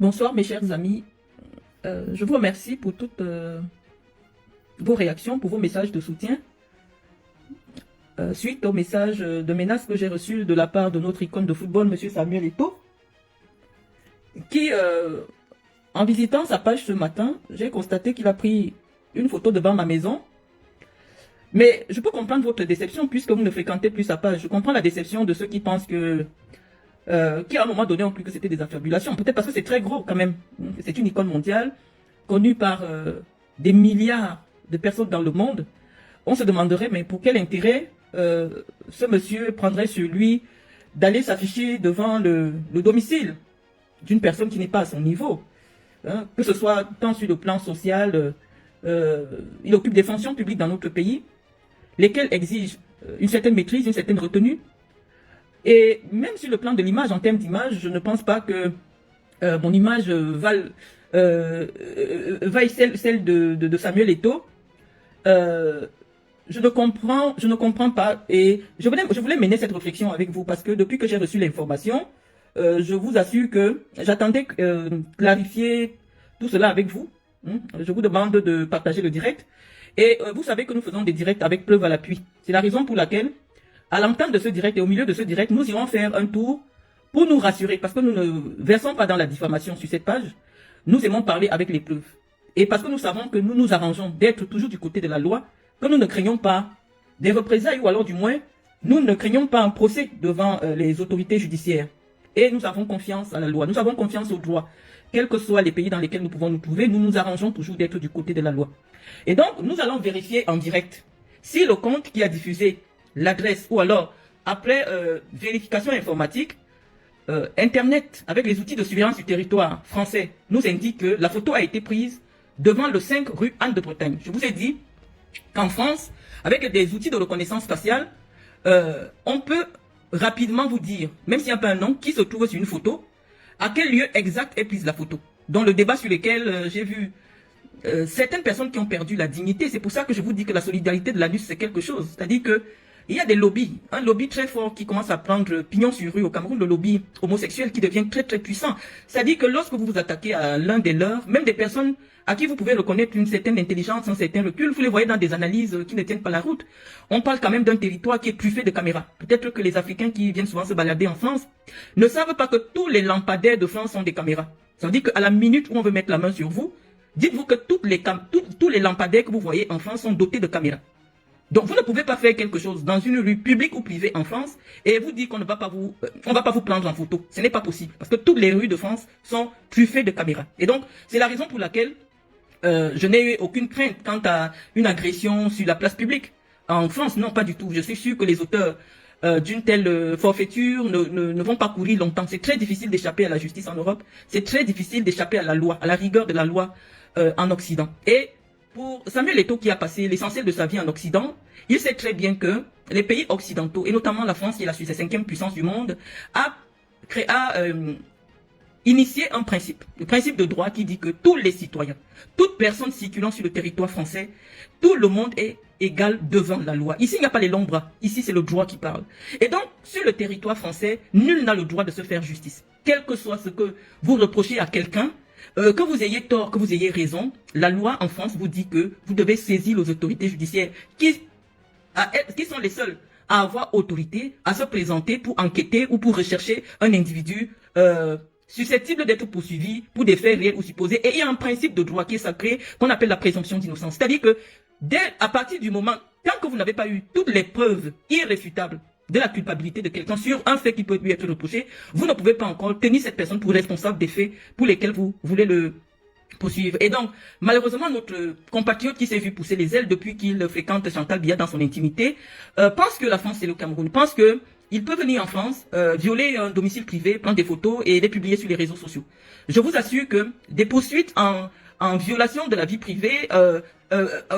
Bonsoir mes chers amis. Je vous remercie pour toutes vos réactions, pour vos messages de soutien. Suite au message de menace que j'ai reçu de la part de notre icône de football, M. Samuel Eto'o, qui, en visitant sa page ce matin, j'ai constaté qu'il a pris une photo devant ma maison. Mais je peux comprendre votre déception puisque vous ne fréquentez plus sa page. Je comprends la déception de ceux qui pensent que qui à un moment donné ont cru que c'était des affabulations. Peut-être parce que c'est très gros quand même. C'est une icône mondiale, connue par des milliards de personnes dans le monde. On se demanderait, mais pour quel intérêt ce monsieur prendrait sur lui d'aller s'afficher devant le domicile d'une personne qui n'est pas à son niveau, hein, que ce soit tant sur le plan social, il occupe des fonctions publiques dans notre pays, lesquelles exigent une certaine maîtrise, une certaine retenue. Et même sur le plan de l'image, en termes d'image, je ne pense pas que mon image vaille celle de Samuel Eto'o. Je ne comprends pas. Et je voulais mener cette réflexion avec vous parce que depuis que j'ai reçu l'information, je vous assure que j'attendais clarifier tout cela avec vous. Je vous demande de partager le direct. Et vous savez que nous faisons des directs avec preuve à l'appui. C'est la raison pour laquelle, à l'entame de ce direct et au milieu de ce direct, nous irons faire un tour pour nous rassurer, parce que nous ne versons pas dans la diffamation sur cette page. Nous aimons parler avec les preuves. Et parce que nous savons que nous nous arrangeons d'être toujours du côté de la loi, que nous ne craignons pas des représailles, ou alors du moins, nous ne craignons pas un procès devant les autorités judiciaires. Et nous avons confiance à la loi, nous avons confiance au droit. Quels que soient les pays dans lesquels nous pouvons nous trouver, nous nous arrangeons toujours d'être du côté de la loi. Et donc, nous allons vérifier en direct si le compte qui a diffusé l'adresse, ou alors, après vérification informatique, Internet, avec les outils de surveillance du territoire français, nous indique que la photo a été prise devant le 5 rue Anne de Bretagne. Je vous ai dit qu'en France, avec des outils de reconnaissance faciale, on peut rapidement vous dire, même s'il n'y a pas un nom, qui se trouve sur une photo, à quel lieu exact est prise la photo. Dans le débat sur lequel j'ai vu certaines personnes qui ont perdu la dignité, c'est pour ça que je vous dis que la solidarité de l'anus, c'est quelque chose. C'est-à-dire que il y a des lobbies, un lobby très fort qui commence à prendre pignon sur rue au Cameroun, le lobby homosexuel qui devient très très puissant. C'est-à-dire que lorsque vous vous attaquez à l'un des leurs, même des personnes à qui vous pouvez reconnaître une certaine intelligence, un certain recul, vous les voyez dans des analyses qui ne tiennent pas la route. On parle quand même d'un territoire qui est truffé de caméras. Peut-être que les Africains qui viennent souvent se balader en France ne savent pas que tous les lampadaires de France sont des caméras. Ça veut dire qu'à la minute où on veut mettre la main sur vous, dites-vous que tous les lampadaires que vous voyez en France sont dotés de caméras. Donc vous ne pouvez pas faire quelque chose dans une rue publique ou privée en France et vous dire qu'on ne va pas vous, on va pas vous prendre en photo. Ce n'est pas possible parce que toutes les rues de France sont truffées de caméras. Et donc c'est la raison pour laquelle je n'ai eu aucune crainte quant à une agression sur la place publique. En France, non, pas du tout. Je suis sûr que les auteurs d'une telle forfaiture ne vont pas courir longtemps. C'est très difficile d'échapper à la justice en Europe. C'est très difficile d'échapper à la loi, à la rigueur de la loi en Occident. Et pour Samuel Eto'o qui a passé l'essentiel de sa vie en Occident, il sait très bien que les pays occidentaux, et notamment la France qui est la 5e puissance du monde, a initié un principe, le principe de droit qui dit que tous les citoyens, toute personne circulant sur le territoire français, tout le monde est égal devant la loi. Ici, il n'y a pas les longs bras. Ici, c'est le droit qui parle. Et donc, sur le territoire français, nul n'a le droit de se faire justice. Quel que soit ce que vous reprochez à quelqu'un, que vous ayez tort, que vous ayez raison, la loi en France vous dit que vous devez saisir les autorités judiciaires qui sont les seules à avoir autorité à se présenter pour enquêter ou pour rechercher un individu susceptible d'être poursuivi pour des faits réels ou supposés. Et il y a un principe de droit qui est sacré qu'on appelle la présomption d'innocence. C'est-à-dire que à partir du moment, tant que vous n'avez pas eu toutes les preuves irréfutables de la culpabilité de quelqu'un sur un fait qui peut lui être reproché, vous ne pouvez pas encore tenir cette personne pour responsable des faits pour lesquels vous voulez le poursuivre. Et donc, malheureusement, notre compatriote qui s'est vu pousser les ailes depuis qu'il fréquente Chantal Biya dans son intimité, pense que la France c'est le Cameroun, pense que il peut venir en France, violer un domicile privé, prendre des photos et les publier sur les réseaux sociaux. Je vous assure que des poursuites en violation de la vie privée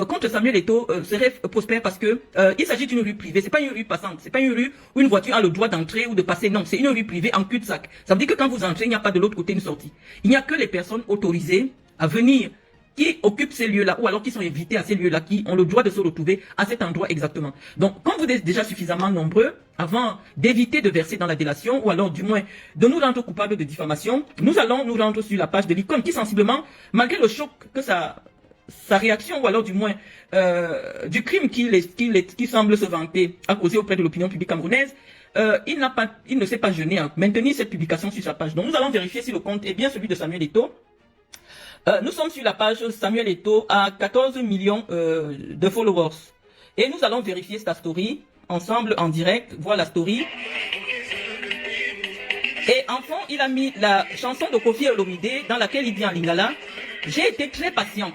contre Samuel Eto'o serait prospère parce que il s'agit d'une rue privée, c'est pas une rue passante, c'est pas une rue où une voiture a le droit d'entrer ou de passer, non, c'est une rue privée en cul-de-sac. Ça veut dire que quand vous entrez, il n'y a pas de l'autre côté une sortie. Il n'y a que les personnes autorisées à venir qui occupent ces lieux-là, ou alors qui sont invités à ces lieux-là, qui ont le droit de se retrouver à cet endroit exactement. Donc, quand vous êtes déjà suffisamment nombreux, avant d'éviter de verser dans la délation, ou alors du moins de nous rendre coupables de diffamation, nous allons nous rendre sur la page de l'icône qui sensiblement, malgré le choc que sa réaction, ou alors du moins du crime qu'il semble se vanter à causer auprès de l'opinion publique camerounaise, il ne s'est pas gêné à maintenir cette publication sur sa page. Donc nous allons vérifier si le compte est bien celui de Samuel Eto'o. Nous sommes sur la page Samuel Eto'o à 14 millions de followers. Et nous allons vérifier sa story ensemble en direct, voir la story. Et enfin, il a mis la chanson de Koffi Olomide dans laquelle il dit en lingala, j'ai été très patient.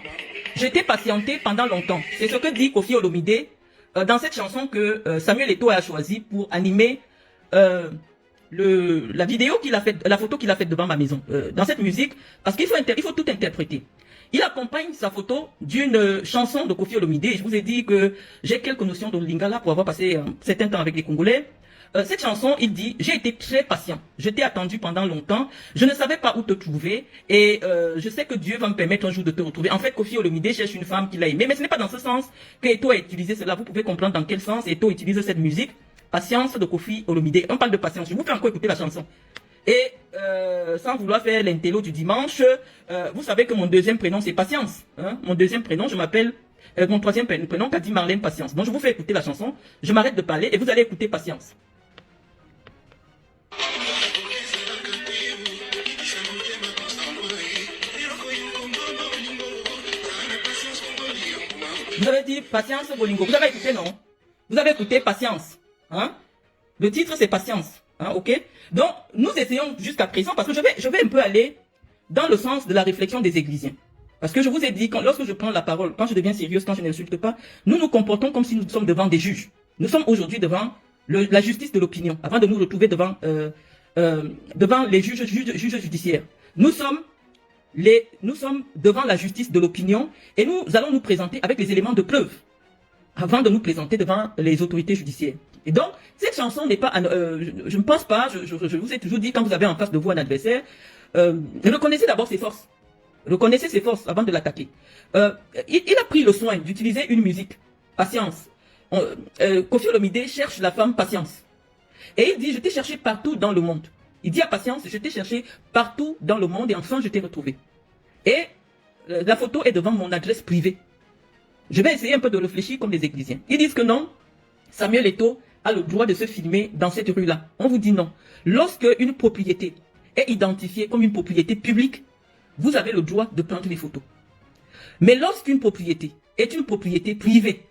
J'étais patienté pendant longtemps. C'est ce que dit Koffi Olomide dans cette chanson que Samuel Eto'o a choisi pour animer la vidéo qu'il a faite, la photo qu'il a faite devant ma maison. Dans cette musique, parce qu'il faut tout interpréter. Il accompagne sa photo d'une chanson de Koffi Olomide. Je vous ai dit que j'ai quelques notions de lingala pour avoir passé un certain temps avec les Congolais. Cette chanson, il dit, j'ai été très patient. Je t'ai attendu pendant longtemps. Je ne savais pas où te trouver. Et je sais que Dieu va me permettre un jour de te retrouver. En fait, Koffi Olomide cherche une femme qu'il a aimée. Mais ce n'est pas dans ce sens que Eto'o a utilisé cela. Vous pouvez comprendre dans quel sens Eto'o utilise cette musique. Patience de Koffi Olomide. On parle de patience. Je vous fais encore écouter la chanson. Et sans vouloir faire l'intello du dimanche, vous savez que mon deuxième prénom, c'est Patience. Hein? Mon deuxième prénom, je m'appelle... mon troisième prénom, Kadi Marlène Patience. Donc je vous fais écouter la chanson. Je m'arrête de parler et vous allez écouter Patience. Vous avez dit Patience Bolingo. Vous avez écouté, non? Vous avez écouté Patience. Hein? Le titre, c'est Patience. Hein, ok? Donc, nous essayons jusqu'à présent, parce que je vais un peu aller dans le sens de la réflexion des églisiens. Parce que je vous ai dit, lorsque je prends la parole, quand je deviens sérieuse, quand je n'insulte pas, nous nous comportons comme si nous sommes devant des juges. Nous sommes aujourd'hui devant la justice de l'opinion, avant de nous retrouver devant les juges judiciaires. Nous sommes devant la justice de l'opinion et nous allons nous présenter avec les éléments de preuve avant de nous présenter devant les autorités judiciaires. Et donc, cette chanson n'est pas... je ne pense pas, je vous ai toujours dit, quand vous avez en face de vous un adversaire, reconnaissez d'abord ses forces. Reconnaissez ses forces avant de l'attaquer. Il a pris le soin d'utiliser une musique, Patience. Koffi Olomide cherche la femme Patience. Et il dit, je t'ai cherché partout dans le monde. Il dit à Patience, je t'ai cherché partout dans le monde et enfin je t'ai retrouvé. Et la photo est devant mon adresse privée. Je vais essayer un peu de réfléchir comme les églisiens. Ils disent que non, Samuel Eto'o a le droit de se filmer dans cette rue-là. On vous dit non. Lorsque une propriété est identifiée comme une propriété publique, vous avez le droit de prendre les photos. Mais lorsqu'une propriété est une propriété privée,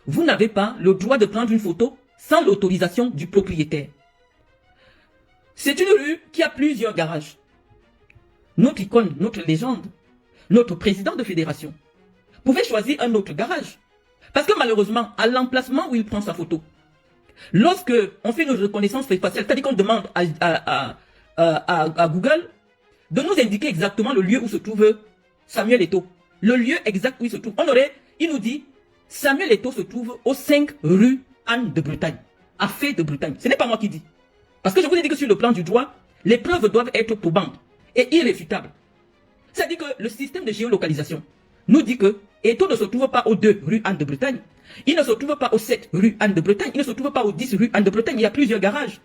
vous n'avez pas le droit de prendre une photo sans l'autorisation du propriétaire. C'est une rue qui a plusieurs garages. Notre icône, notre légende, notre président de fédération pouvait choisir un autre garage. Parce que malheureusement, à l'emplacement où il prend sa photo, lorsque on fait une reconnaissance faciale, c'est-à-dire qu'on demande à Google de nous indiquer exactement le lieu où se trouve Samuel Eto'o. Le lieu exact où il se trouve. Il nous dit, Samuel Eto'o se trouve aux 5 rue Anne de Bretagne, à Fay de Bretagne. Ce n'est pas moi qui dis. Parce que je vous ai dit que sur le plan du droit, les preuves doivent être probantes et irréfutables. C'est-à-dire que le système de géolocalisation nous dit que Eto'o ne se trouve pas aux 2 rue Anne de Bretagne. Il ne se trouve pas aux 7 rue Anne de Bretagne. Il ne se trouve pas aux 10 rue Anne de Bretagne. Il y a plusieurs garages.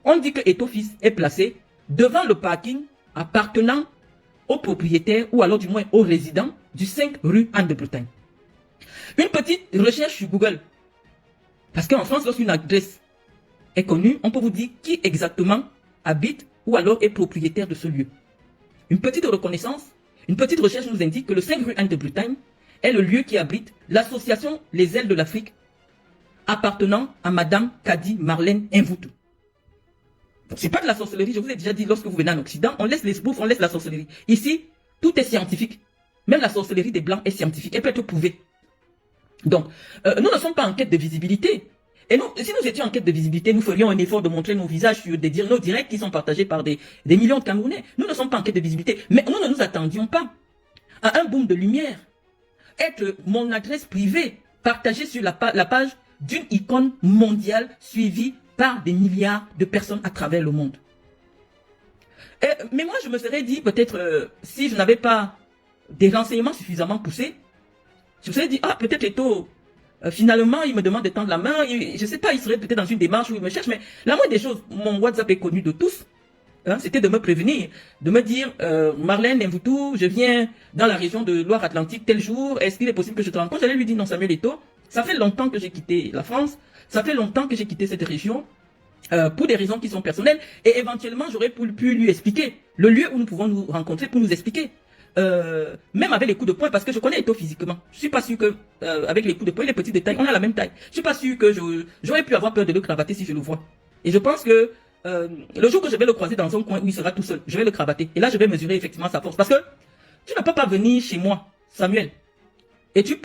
On dit que Eto'o fils est placé devant le parking appartenant au propriétaire ou alors du moins au résident du 5 rue Anne de Bretagne. Une petite recherche sur Google. Parce qu'en France, lorsqu'une adresse est connue, on peut vous dire qui exactement habite ou alors est propriétaire de ce lieu. Une petite reconnaissance, une petite recherche nous indique que le 5 rue Anne de Bretagne est le lieu qui abrite l'association Les Ailes de l'Afrique appartenant à Madame Kadi Marlène Mvutu. C'est pas de la sorcellerie, je vous ai déjà dit, lorsque vous venez en Occident, on laisse les bouffes, on laisse la sorcellerie. Ici, tout est scientifique. Même la sorcellerie des Blancs est scientifique, elle peut être prouvée. Donc, nous ne sommes pas en quête de visibilité. Et nous, si nous étions en quête de visibilité, nous ferions un effort de montrer nos visages sur nos directs qui sont partagés par des millions de Camerounais. Nous ne sommes pas en quête de visibilité. Mais nous ne nous attendions pas à un boom de lumière. Être mon adresse privée partagée sur la page d'une icône mondiale suivie par des milliards de personnes à travers le monde. Mais moi, je me serais dit, peut-être, si je n'avais pas des renseignements suffisamment poussés, je me serais dit, ah, peut-être Eto, finalement, il me demande de tendre la main, je sais pas, il serait peut-être dans une démarche où il me cherche, mais la moindre des choses, mon WhatsApp est connu de tous, hein, c'était de me prévenir, de me dire, Marlène Mvoutou, je viens dans la région de Loire-Atlantique tel jour, est-ce qu'il est possible que je te rencontre? J'allais lui dire, non, Samuel Eto, ça fait longtemps que j'ai quitté la France, ça fait longtemps que j'ai quitté cette région, pour des raisons qui sont personnelles, et éventuellement j'aurais pu lui expliquer le lieu où nous pouvons nous rencontrer pour nous expliquer. Même avec les coups de poing, parce que je connais Eto physiquement. Je suis pas sûr que avec les coups de poing, les petits détails, on a la même taille. Je suis pas sûr que j'aurais pu avoir peur de le cravater si je le vois. Et je pense que le jour que je vais le croiser dans un coin où il sera tout seul, je vais le cravater. Et là, je vais mesurer effectivement sa force. Parce que tu ne peux pas venir chez moi, Samuel, et tu fais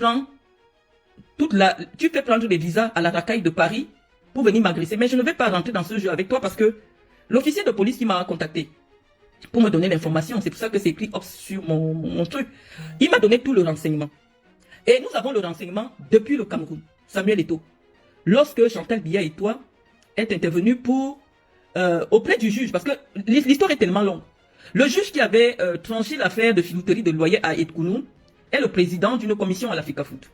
prendre des visas à la racaille de Paris pour venir m'agresser. Mais je ne vais pas rentrer dans ce jeu avec toi parce que l'officier de police qui m'a contacté pour me donner l'information, c'est pour ça que c'est écrit sur mon truc, il m'a donné tout le renseignement. Et nous avons le renseignement depuis le Cameroun, Samuel Eto. Lorsque Chantal Biya et toi êtes intervenus pour auprès du juge, parce que l'histoire est tellement longue. Le juge qui avait tranché l'affaire de filouterie de loyer à Edkounou est le président d'une commission à l'Africa Foot.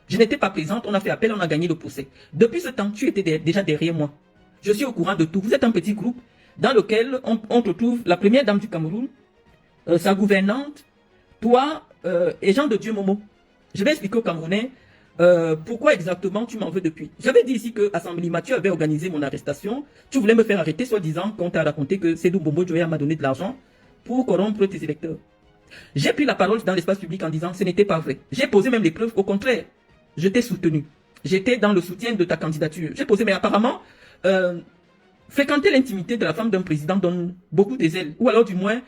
Je n'étais pas présente, on a fait appel, on a gagné le procès. Depuis ce temps, tu étais déjà derrière moi. Je suis au courant de tout. Vous êtes un petit groupe dans lequel on retrouve la première dame du Cameroun, sa gouvernante, toi et Jean de Dieu Momo. Je vais expliquer aux Camerounais pourquoi exactement tu m'en veux depuis. J'avais dit ici que Assembly Mathieu avait organisé mon arrestation. Tu voulais me faire arrêter, soi-disant qu'on t'a raconté que Sédou Bombo Joya m'a donné de l'argent pour corrompre tes électeurs. J'ai pris la parole dans l'espace public en disant ce n'était pas vrai. J'ai posé même les preuves, au contraire. Je t'ai soutenu. J'étais dans le soutien de ta candidature. J'ai posé, mais apparemment, fréquenter l'intimité de la femme d'un président donne beaucoup des ailes. Ou alors du moins,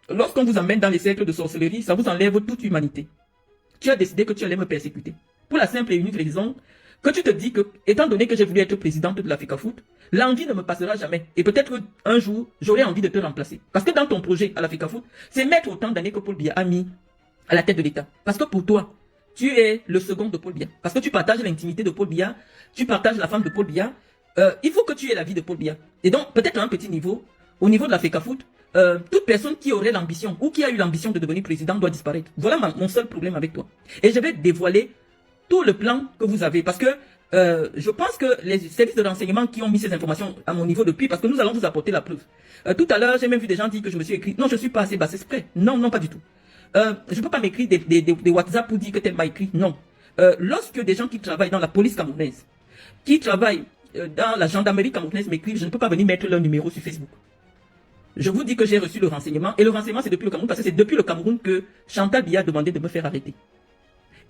lorsqu'on vous emmène dans les cercles de sorcellerie, ça vous enlève toute humanité. Tu as décidé que tu allais me persécuter. Pour la simple et unique raison que tu te dis que, étant donné que j'ai voulu être présidente de l'Africa Foot, l'envie ne me passera jamais. Et peut-être qu'un jour, j'aurai envie de te remplacer. Parce que dans ton projet à l'Africa Foot, c'est mettre autant d'années que Paul Biya a mis à la tête de l'État. Parce que pour toi, tu es le second de Paul Biya. Parce que tu partages l'intimité de Paul Biya, tu partages la femme de Paul Biya. Il faut que tu aies la vie de Paul Biya. Et donc, peut-être à un petit niveau, au niveau de l'Africa Foot, toute personne qui aurait l'ambition ou qui a eu l'ambition de devenir président doit disparaître. Voilà mon seul problème avec toi. Et je vais dévoiler tout le plan que vous avez. Parce que je pense que les services de renseignement qui ont mis ces informations à mon niveau depuis, parce que nous allons vous apporter la preuve. Tout à l'heure, j'ai même vu des gens dire que je me suis écrit. Non, je suis pas assez basse exprès. Non, non, pas du tout. Je peux pas m'écrire des WhatsApp pour dire que tel m'a écrit. Non. Lorsque des gens qui travaillent dans la police camerounaise, qui travaillent dans la gendarmerie camerounaise m'écrivent, je ne peux pas venir mettre leur numéro sur Facebook. Je vous dis que j'ai reçu le renseignement, et le renseignement c'est depuis le Cameroun, parce que c'est depuis le Cameroun que Chantal Biya a demandé de me faire arrêter.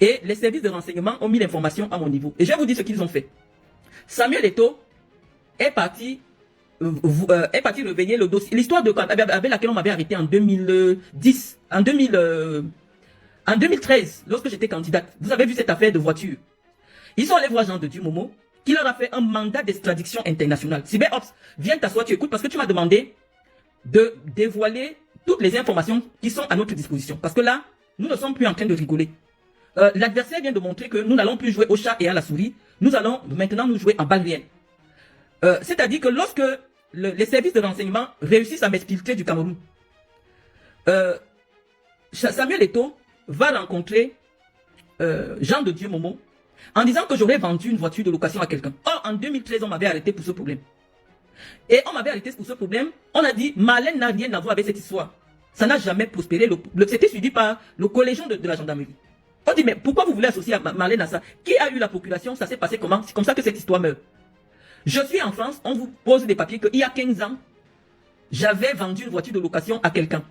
Et les services de renseignement ont mis l'information à mon niveau. Et je vais vous dire ce qu'ils ont fait. Samuel Eto est parti réveiller le dossier. L'histoire avec laquelle on m'avait arrêté en 2010, en 2013, lorsque j'étais candidate. Vous avez vu cette affaire de voiture. Ils sont allés voir Jean de Dieu Momo, qui leur a fait un mandat d'extradition internationale. Cyberops, viens t'asseoir, tu écoutes, parce que tu m'as demandé de dévoiler toutes les informations qui sont à notre disposition. Parce que là, nous ne sommes plus en train de rigoler. L'adversaire vient de montrer que nous n'allons plus jouer au chat et à la souris. Nous allons maintenant nous jouer en balle réelle. C'est-à-dire que lorsque les services de renseignement réussissent à m'exfiltrer du Cameroun, Samuel Eto va rencontrer Jean de Dieu Momo en disant que j'aurais vendu une voiture de location à quelqu'un. Or, en 2013, on m'avait arrêté pour ce problème. Et on m'avait arrêté pour ce problème. On a dit, Marlène n'a rien à voir avec cette histoire. Ça n'a jamais prospéré. C'était suivi par le collégion de la gendarmerie. On dit, mais pourquoi vous voulez associer Marlène à ça? Qui a eu la procuration? Ça s'est passé comment? C'est comme ça que cette histoire meurt. Je suis en France, on vous pose des papiers qu'il y a 15 ans, j'avais vendu une voiture de location à quelqu'un.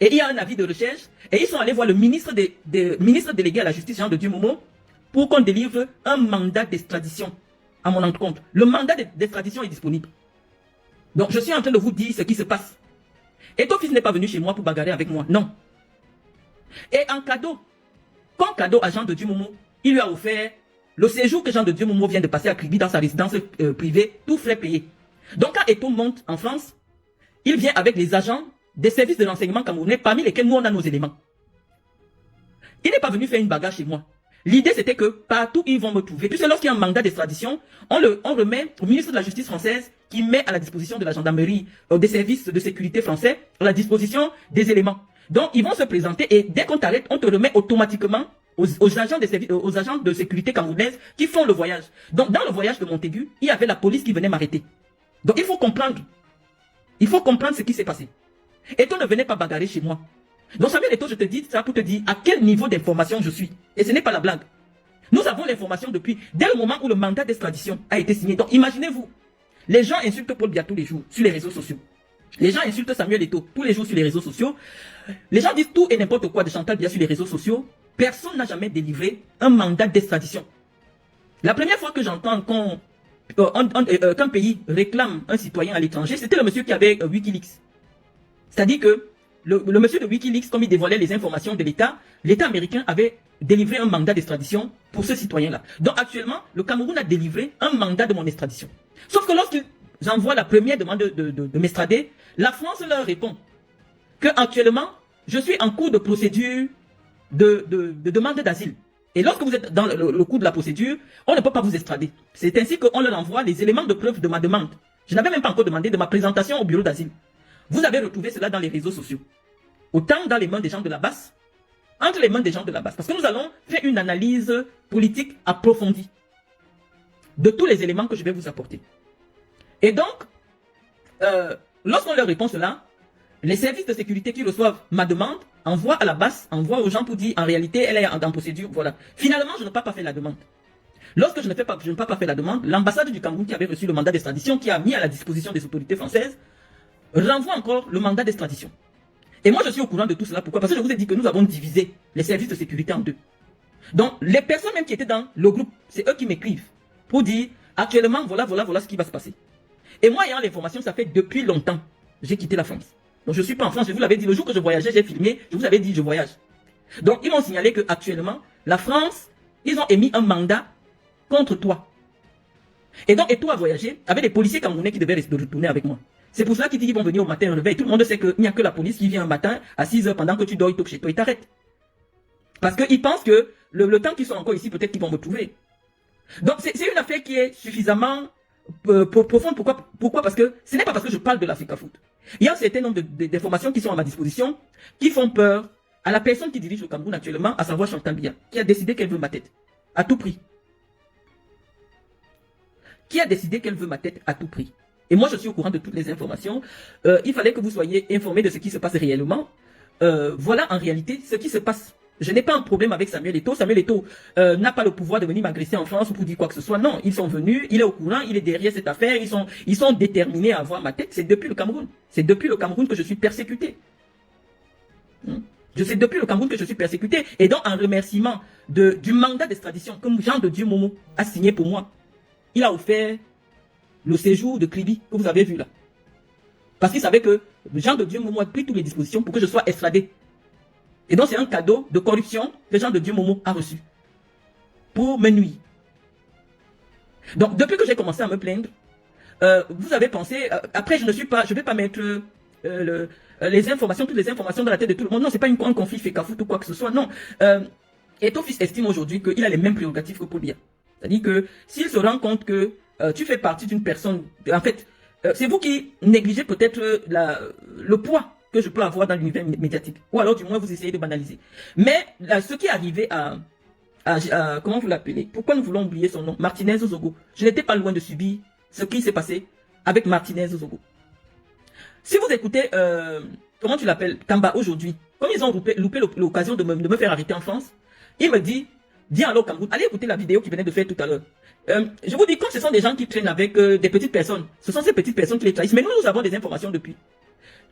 Et il y a un avis de recherche, et ils sont allés voir le ministre délégué à la justice, Jean de Dieu Momo, pour qu'on délivre un mandat d'extradition à mon encontre. Le mandat d'extradition est disponible. Donc je suis en train de vous dire ce qui se passe. Et ton fils n'est pas venu chez moi pour bagarrer avec moi, non. Et en cadeau, comme cadeau à Jean de Dieu Momo, il lui a offert le séjour que Jean de Dieu Momo vient de passer à Kribi dans sa résidence privée, tout frais payé. Donc quand Eto monte en France, il vient avec les agents des services de renseignement camerounais, parmi lesquels nous on a nos éléments. Il n'est pas venu faire une bagarre chez moi. L'idée c'était que partout ils vont me trouver. Puisque lorsqu'il y a un mandat d'extradition, on remet au ministre de la Justice française qui met à la disposition de la gendarmerie, des services de sécurité français, à la disposition des éléments. Donc, ils vont se présenter et dès qu'on t'arrête, on te remet automatiquement aux agents aux agents de sécurité camerounaises qui font le voyage. Donc, dans le voyage de Montaigu, il y avait la police qui venait m'arrêter. Donc, il faut comprendre. Il faut comprendre ce qui s'est passé. Eto'o ne venait pas bagarrer chez moi. Donc, Samuel Eto'o, je te dis ça pour te dire à quel niveau d'information je suis. Et ce n'est pas la blague. Nous avons l'information depuis, dès le moment où le mandat d'extradition a été signé. Donc, imaginez-vous, les gens insultent Paul Biya tous les jours sur les réseaux sociaux. Les gens insultent Samuel Eto'o tous les jours sur les réseaux sociaux. Les gens disent tout et n'importe quoi de Chantal Biya sur les réseaux sociaux. Personne n'a jamais délivré un mandat d'extradition. La première fois que j'entends qu'un pays réclame un citoyen à l'étranger, c'était le monsieur qui avait Wikileaks. C'est-à-dire que le monsieur de Wikileaks, comme il dévoilait les informations de l'État américain avait délivré un mandat d'extradition pour ce citoyen-là. Donc actuellement, le Cameroun a délivré un mandat de mon extradition. Sauf que lorsqu'ils envoient la première demande de m'extrader, la France leur répond que actuellement, je suis en cours de procédure de demande d'asile. Et lorsque vous êtes dans le cours de la procédure, on ne peut pas vous extrader. C'est ainsi qu'on leur envoie les éléments de preuve de ma demande. Je n'avais même pas encore demandé de ma présentation au bureau d'asile. Vous avez retrouvé cela dans les réseaux sociaux. Autant dans les mains des gens de la base, entre les mains des gens de la base. Parce que nous allons faire une analyse politique approfondie de tous les éléments que je vais vous apporter. Et donc, lorsqu'on leur répond cela, les services de sécurité qui reçoivent ma demande envoient à la base, envoient aux gens pour dire en réalité elle est en procédure. Voilà. Finalement, je n'ai pas fait la demande. Lorsque je n'ai pas fait la demande, l'ambassade du Cameroun qui avait reçu le mandat d'extradition, qui a mis à la disposition des autorités françaises, renvoie encore le mandat d'extradition. Et moi je suis au courant de tout cela. Pourquoi? Parce que je vous ai dit que nous avons divisé les services de sécurité en deux. Donc les personnes même qui étaient dans le groupe, c'est eux qui m'écrivent pour dire actuellement voilà ce qui va se passer. Et moi ayant l'information, ça fait depuis longtemps, j'ai quitté la France. Donc je ne suis pas en France, je vous l'avais dit, le jour que je voyageais, j'ai filmé, je vous avais dit je voyage. Donc ils m'ont signalé que actuellement la France, ils ont émis un mandat contre toi. Et donc Eto'o a voyagé avec des policiers camerounais qui devaient retourner avec moi. C'est pour cela qu'ils disent qu'ils vont venir au matin au réveil. Tout le monde sait qu'il n'y a que la police qui vient un matin à 6 h pendant que tu dors, ils toquent chez toi, ils t'arrêtent. Parce qu'ils pensent que le temps qu'ils sont encore ici, peut-être qu'ils vont me trouver. Donc c'est une affaire qui est suffisamment profonde. Pourquoi? Parce que ce n'est pas parce que je parle de l'Africa-Foot. Il y a un certain nombre d'informations qui sont à ma disposition, qui font peur à la personne qui dirige le Cameroun actuellement, à savoir Chantal Biya, qui a décidé qu'elle veut ma tête, à tout prix. Qui a décidé qu'elle veut ma tête à tout prix. Et moi, je suis au courant de toutes les informations. Il fallait que vous soyez informés de ce qui se passe réellement. Voilà en réalité ce qui se passe. Je n'ai pas un problème avec Samuel Eto'o. Samuel Eto'o n'a pas le pouvoir de venir m'agresser en France ou pour dire quoi que ce soit. Non, ils sont venus, il est au courant, il est derrière cette affaire. Ils sont déterminés à avoir ma tête. C'est depuis le Cameroun. C'est depuis le Cameroun que je suis persécuté. C'est depuis le Cameroun que je suis persécuté. Et donc, en remerciement du mandat d'extradition que Jean de Dieu Momo a signé pour moi, il a offert le séjour de Kribi que vous avez vu là. Parce qu'il savait que Jean de Dieu Momo a pris toutes les dispositions pour que je sois extradé. Et donc c'est un cadeau de corruption que Jean de Dieu Momo a reçu. Pour me nuire. Donc depuis que j'ai commencé à me plaindre, vous avez pensé, après je vais pas mettre les informations, toutes les informations dans la tête de tout le monde. Non, c'est pas un conflit Fecafoot ou quoi que ce soit, non. Eto'o Fils estime aujourd'hui qu'il a les mêmes prérogatives que Paul Biya. C'est-à-dire que s'il se rend compte que tu fais partie d'une personne, en fait, c'est vous qui négligez peut-être le poids que je peux avoir dans l'univers médiatique. Ou alors du moins vous essayez de banaliser. Mais ce qui est arrivé à comment vous l'appelez? Pourquoi nous voulons oublier son nom? Martinez Ozogo. Je n'étais pas loin de subir ce qui s'est passé avec Martinez Ozogo. Si vous écoutez, comment tu l'appelles, Tamba aujourd'hui, comme ils ont loupé l'occasion de me faire arrêter en France, il me dit, viens alors au Cameroun, allez écouter la vidéo qu'il venait de faire tout à l'heure. Je vous dis, comme ce sont des gens qui traînent avec des petites personnes, ce sont ces petites personnes qui les trahissent. Mais nous avons des informations depuis.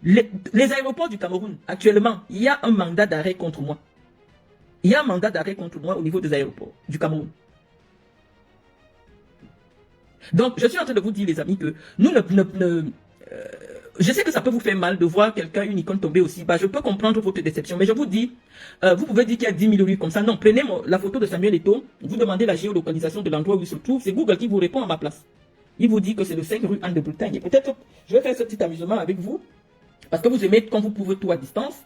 Les aéroports du Cameroun, actuellement, il y a un mandat d'arrêt contre moi. Il y a un mandat d'arrêt contre moi au niveau des aéroports du Cameroun. Donc, je suis en train de vous dire, les amis, que nous je sais que ça peut vous faire mal de voir quelqu'un, une icône tomber aussi bas. Je peux comprendre votre déception, mais je vous dis, vous pouvez dire qu'il y a 10 000 rues comme ça. Non, prenez la photo de Samuel Eto'o, vous demandez la géolocalisation de l'endroit où il se trouve, c'est Google qui vous répond à ma place. Il vous dit que c'est le 5 rue Anne de Bretagne. Et peut-être, je vais faire ce petit amusement avec vous, parce que vous aimez quand vous pouvez tout à distance,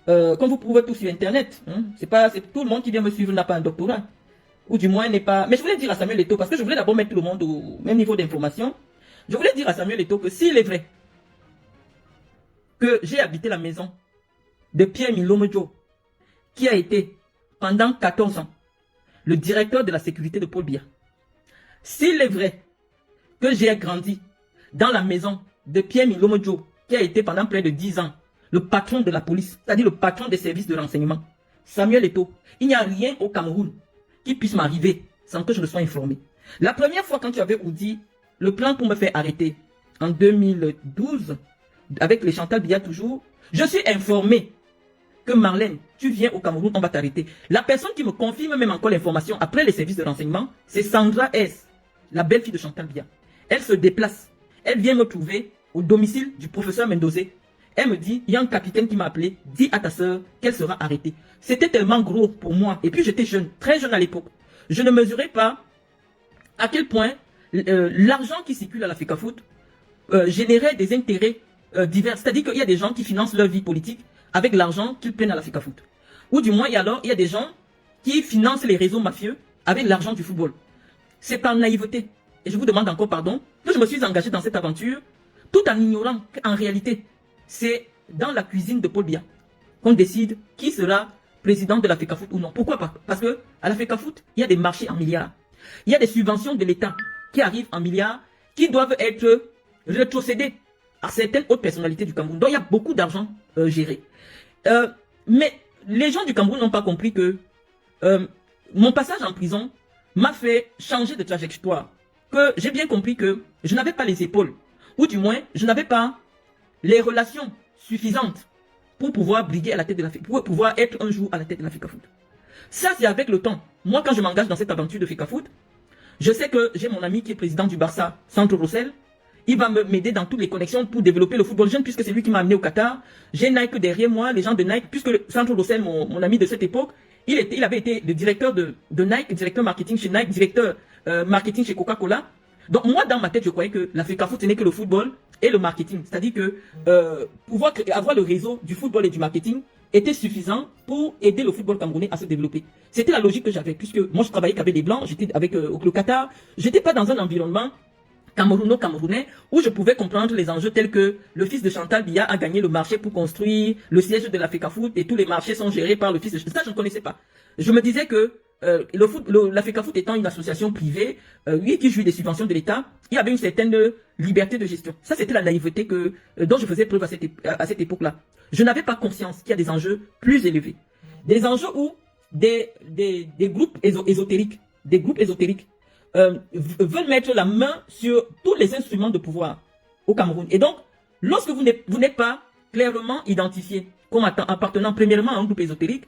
quand vous pouvez tout sur Internet. C'est tout le monde qui vient me suivre n'a pas un doctorat. Ou du moins n'est pas... Mais je voulais dire à Samuel Eto'o, parce que je voulais d'abord mettre tout le monde au même niveau d'information. Je voulais dire à Samuel Eto'o que s'il est vrai que j'ai habité la maison de Pierre Milomejo, qui a été pendant 14 ans le directeur de la sécurité de Paul Biya. S'il est vrai que j'ai grandi dans la maison de Pierre Milomejo, qui a été pendant près de 10 ans le patron de la police, c'est-à-dire le patron des services de renseignement, Samuel Eto'o, il n'y a rien au Cameroun qui puisse m'arriver sans que je ne sois informé. La première fois quand tu avais dit le plan pour me faire arrêter, en 2012, avec les Chantal Biya toujours, je suis informé que Marlène, tu viens au Cameroun, on va t'arrêter. La personne qui me confirme même encore l'information après les services de renseignement, c'est Sandra S., la belle-fille de Chantal Biya. Elle se déplace, elle vient me trouver au domicile du professeur Mendozé. Elle me dit, il y a un capitaine qui m'a appelé, dis à ta soeur qu'elle sera arrêtée. C'était tellement gros pour moi. Et puis j'étais jeune, très jeune à l'époque. Je ne mesurais pas à quel point l'argent qui circule à la FECAFOOT générait des intérêts divers. C'est-à-dire qu'il y a des gens qui financent leur vie politique avec l'argent qu'ils prennent à la FECAFOOT. Ou du moins, il y a des gens qui financent les réseaux mafieux avec l'argent du football. C'est par naïveté, et je vous demande encore pardon, que je me suis engagé dans cette aventure, tout en ignorant qu'en réalité, c'est dans la cuisine de Paul Biya qu'on décide qui sera président de la FECAFOOT ou non. Pourquoi pas? Parce que à la FECAFOOT, il y a des marchés en milliards. Il y a des subventions de l'État qui arrivent en milliards, qui doivent être rétrocédées à certaines autres personnalités du Cameroun. Donc il y a beaucoup d'argent géré. Mais les gens du Cameroun n'ont pas compris que mon passage en prison m'a fait changer de trajectoire. Que j'ai bien compris que je n'avais pas les épaules, ou du moins, je n'avais pas les relations suffisantes pour pouvoir briguer à la tête de la FECAFOOT, pour pouvoir être un jour à la tête de la FECAFOOT. Ça, c'est avec le temps. Moi, quand je m'engage dans cette aventure de FECAFOOT, je sais que j'ai mon ami qui est président du Barça, Sandro Rossell. Il va m'aider dans toutes les connexions pour développer le football jeune, puisque c'est lui qui m'a amené au Qatar. J'ai Nike derrière moi, les gens de Nike, puisque Sandro Rossell, mon ami de cette époque, il avait été le directeur de Nike, directeur marketing chez Nike, directeur marketing chez Coca-Cola. Donc moi, dans ma tête, je croyais que la FECAFOOT, ce n'est que le football et le marketing. C'est-à-dire que pouvoir avoir le réseau du football et du marketing était suffisant pour aider le football camerounais à se développer. C'était la logique que j'avais, puisque moi, je travaillais qu'avec des Blancs, j'étais avec le Qatar. J'étais pas dans un environnement camerouno-camerounais, où je pouvais comprendre les enjeux tels que le fils de Chantal Biya a gagné le marché pour construire le siège de la FECAFOOT et tous les marchés sont gérés par le fils de... Ça, je ne connaissais pas. Je me disais que la FECAFOOT étant une association privée, oui, qui jouit des subventions de l'État, il y avait une certaine liberté de gestion. Ça, c'était la naïveté dont je faisais preuve à cette époque-là. Je n'avais pas conscience qu'il y a des enjeux plus élevés. Des enjeux où des groupes ésotériques, veulent mettre la main sur tous les instruments de pouvoir au Cameroun. Et donc, lorsque vous n'êtes pas clairement identifié comme appartenant premièrement à un groupe ésotérique,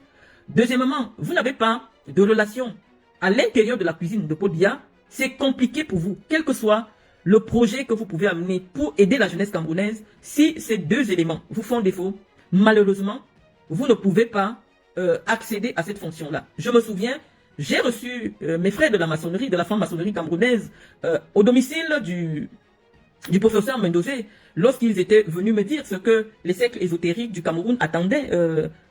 deuxièmement, vous n'avez pas de relation à l'intérieur de la cuisine de Paul Biya, c'est compliqué pour vous, quel que soit le projet que vous pouvez amener pour aider la jeunesse camerounaise. Si ces deux éléments vous font défaut, malheureusement, vous ne pouvez pas accéder à cette fonction-là. Je me souviens, j'ai reçu mes frères de la maçonnerie, de la franc-maçonnerie camerounaise, au domicile du professeur Mendozé, lorsqu'ils étaient venus me dire ce que les cercles ésotériques du Cameroun attendaient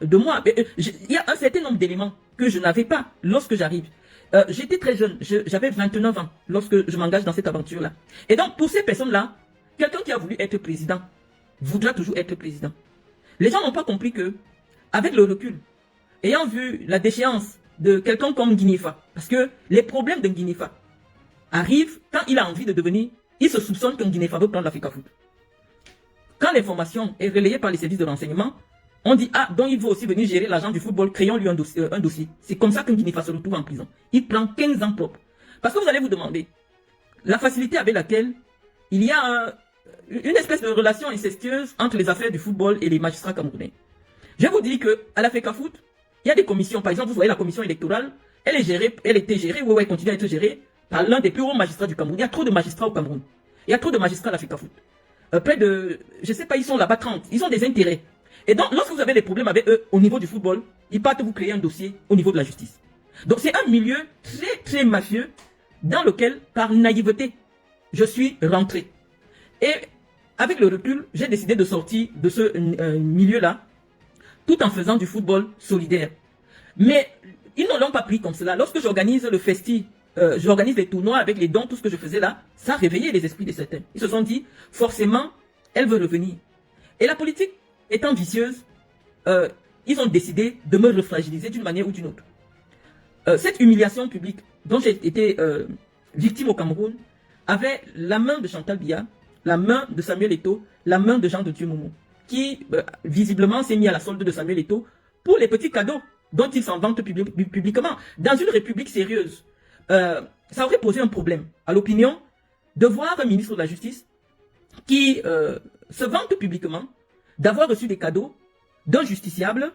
de moi. Il y a un certain nombre d'éléments que je n'avais pas lorsque j'arrive. J'étais très jeune, j'avais 29 ans lorsque je m'engage dans cette aventure-là. Et donc, pour ces personnes-là, quelqu'un qui a voulu être président voudra toujours être président. Les gens n'ont pas compris que, avec le recul, ayant vu la déchéance de quelqu'un comme Guinéfa, parce que les problèmes de Guinéfa arrivent quand il a envie de devenir, il se soupçonne qu'un Guinéfa veut prendre la FECAFOOT. Quand l'information est relayée par les services de renseignement, on dit, ah, donc il veut aussi venir gérer l'argent du football, créons-lui un dossier. C'est comme ça qu'un Guinéfa se retrouve en prison. Il prend 15 ans propres. Parce que vous allez vous demander, la facilité avec laquelle il y a une espèce de relation incestueuse entre les affaires du football et les magistrats camerounais. Je vous dis que à la FECAFOOT, il y a des commissions. Par exemple, vous voyez la commission électorale, elle était gérée, ou elle continue à être gérée par l'un des plus hauts magistrats du Cameroun. Il y a trop de magistrats au Cameroun. Il y a trop de magistrats à la FECAFOOT. Près de, je sais pas, ils sont là-bas 30. Ils ont des intérêts. Et donc, lorsque vous avez des problèmes avec eux au niveau du football, ils partent vous créer un dossier au niveau de la justice. Donc, c'est un milieu très, très mafieux dans lequel, par naïveté, je suis rentré. Et avec le recul, j'ai décidé de sortir de ce milieu-là, tout en faisant du football solidaire. Mais ils ne l'ont pas pris comme cela. Lorsque j'organise le festi, j'organise les tournois avec les dons, tout ce que je faisais là, ça a réveillé les esprits de certains. Ils se sont dit, forcément, elle veut revenir. Et la politique étant vicieuse, ils ont décidé de me refragiliser d'une manière ou d'une autre. Cette humiliation publique dont j'ai été victime au Cameroun avait la main de Chantal Biya, la main de Samuel Eto'o, la main de Jean de Dieu Momo, qui visiblement s'est mis à la solde de Samuel Eto'o pour les petits cadeaux dont il s'en vante publiquement. Dans une république sérieuse, ça aurait posé un problème à l'opinion de voir un ministre de la Justice qui se vante publiquement d'avoir reçu des cadeaux d'un justiciable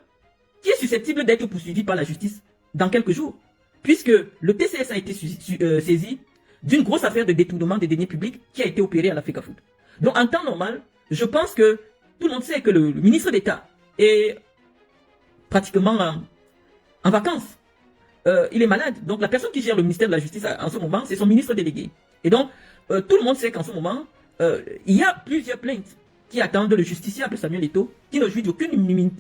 qui est susceptible d'être poursuivi par la justice dans quelques jours, puisque le TCS a été saisi d'une grosse affaire de détournement des deniers publics qui a été opérée à l'Africa Food. Donc en temps normal, je pense que tout le monde sait que le ministre d'État est pratiquement en vacances. Il est malade. Donc la personne qui gère le ministère de la Justice en ce moment, c'est son ministre délégué. Et donc, tout le monde sait qu'en ce moment, il y a plusieurs plaintes qui attendent le justiciable Samuel Eto'o, qui ne jouit d'aucune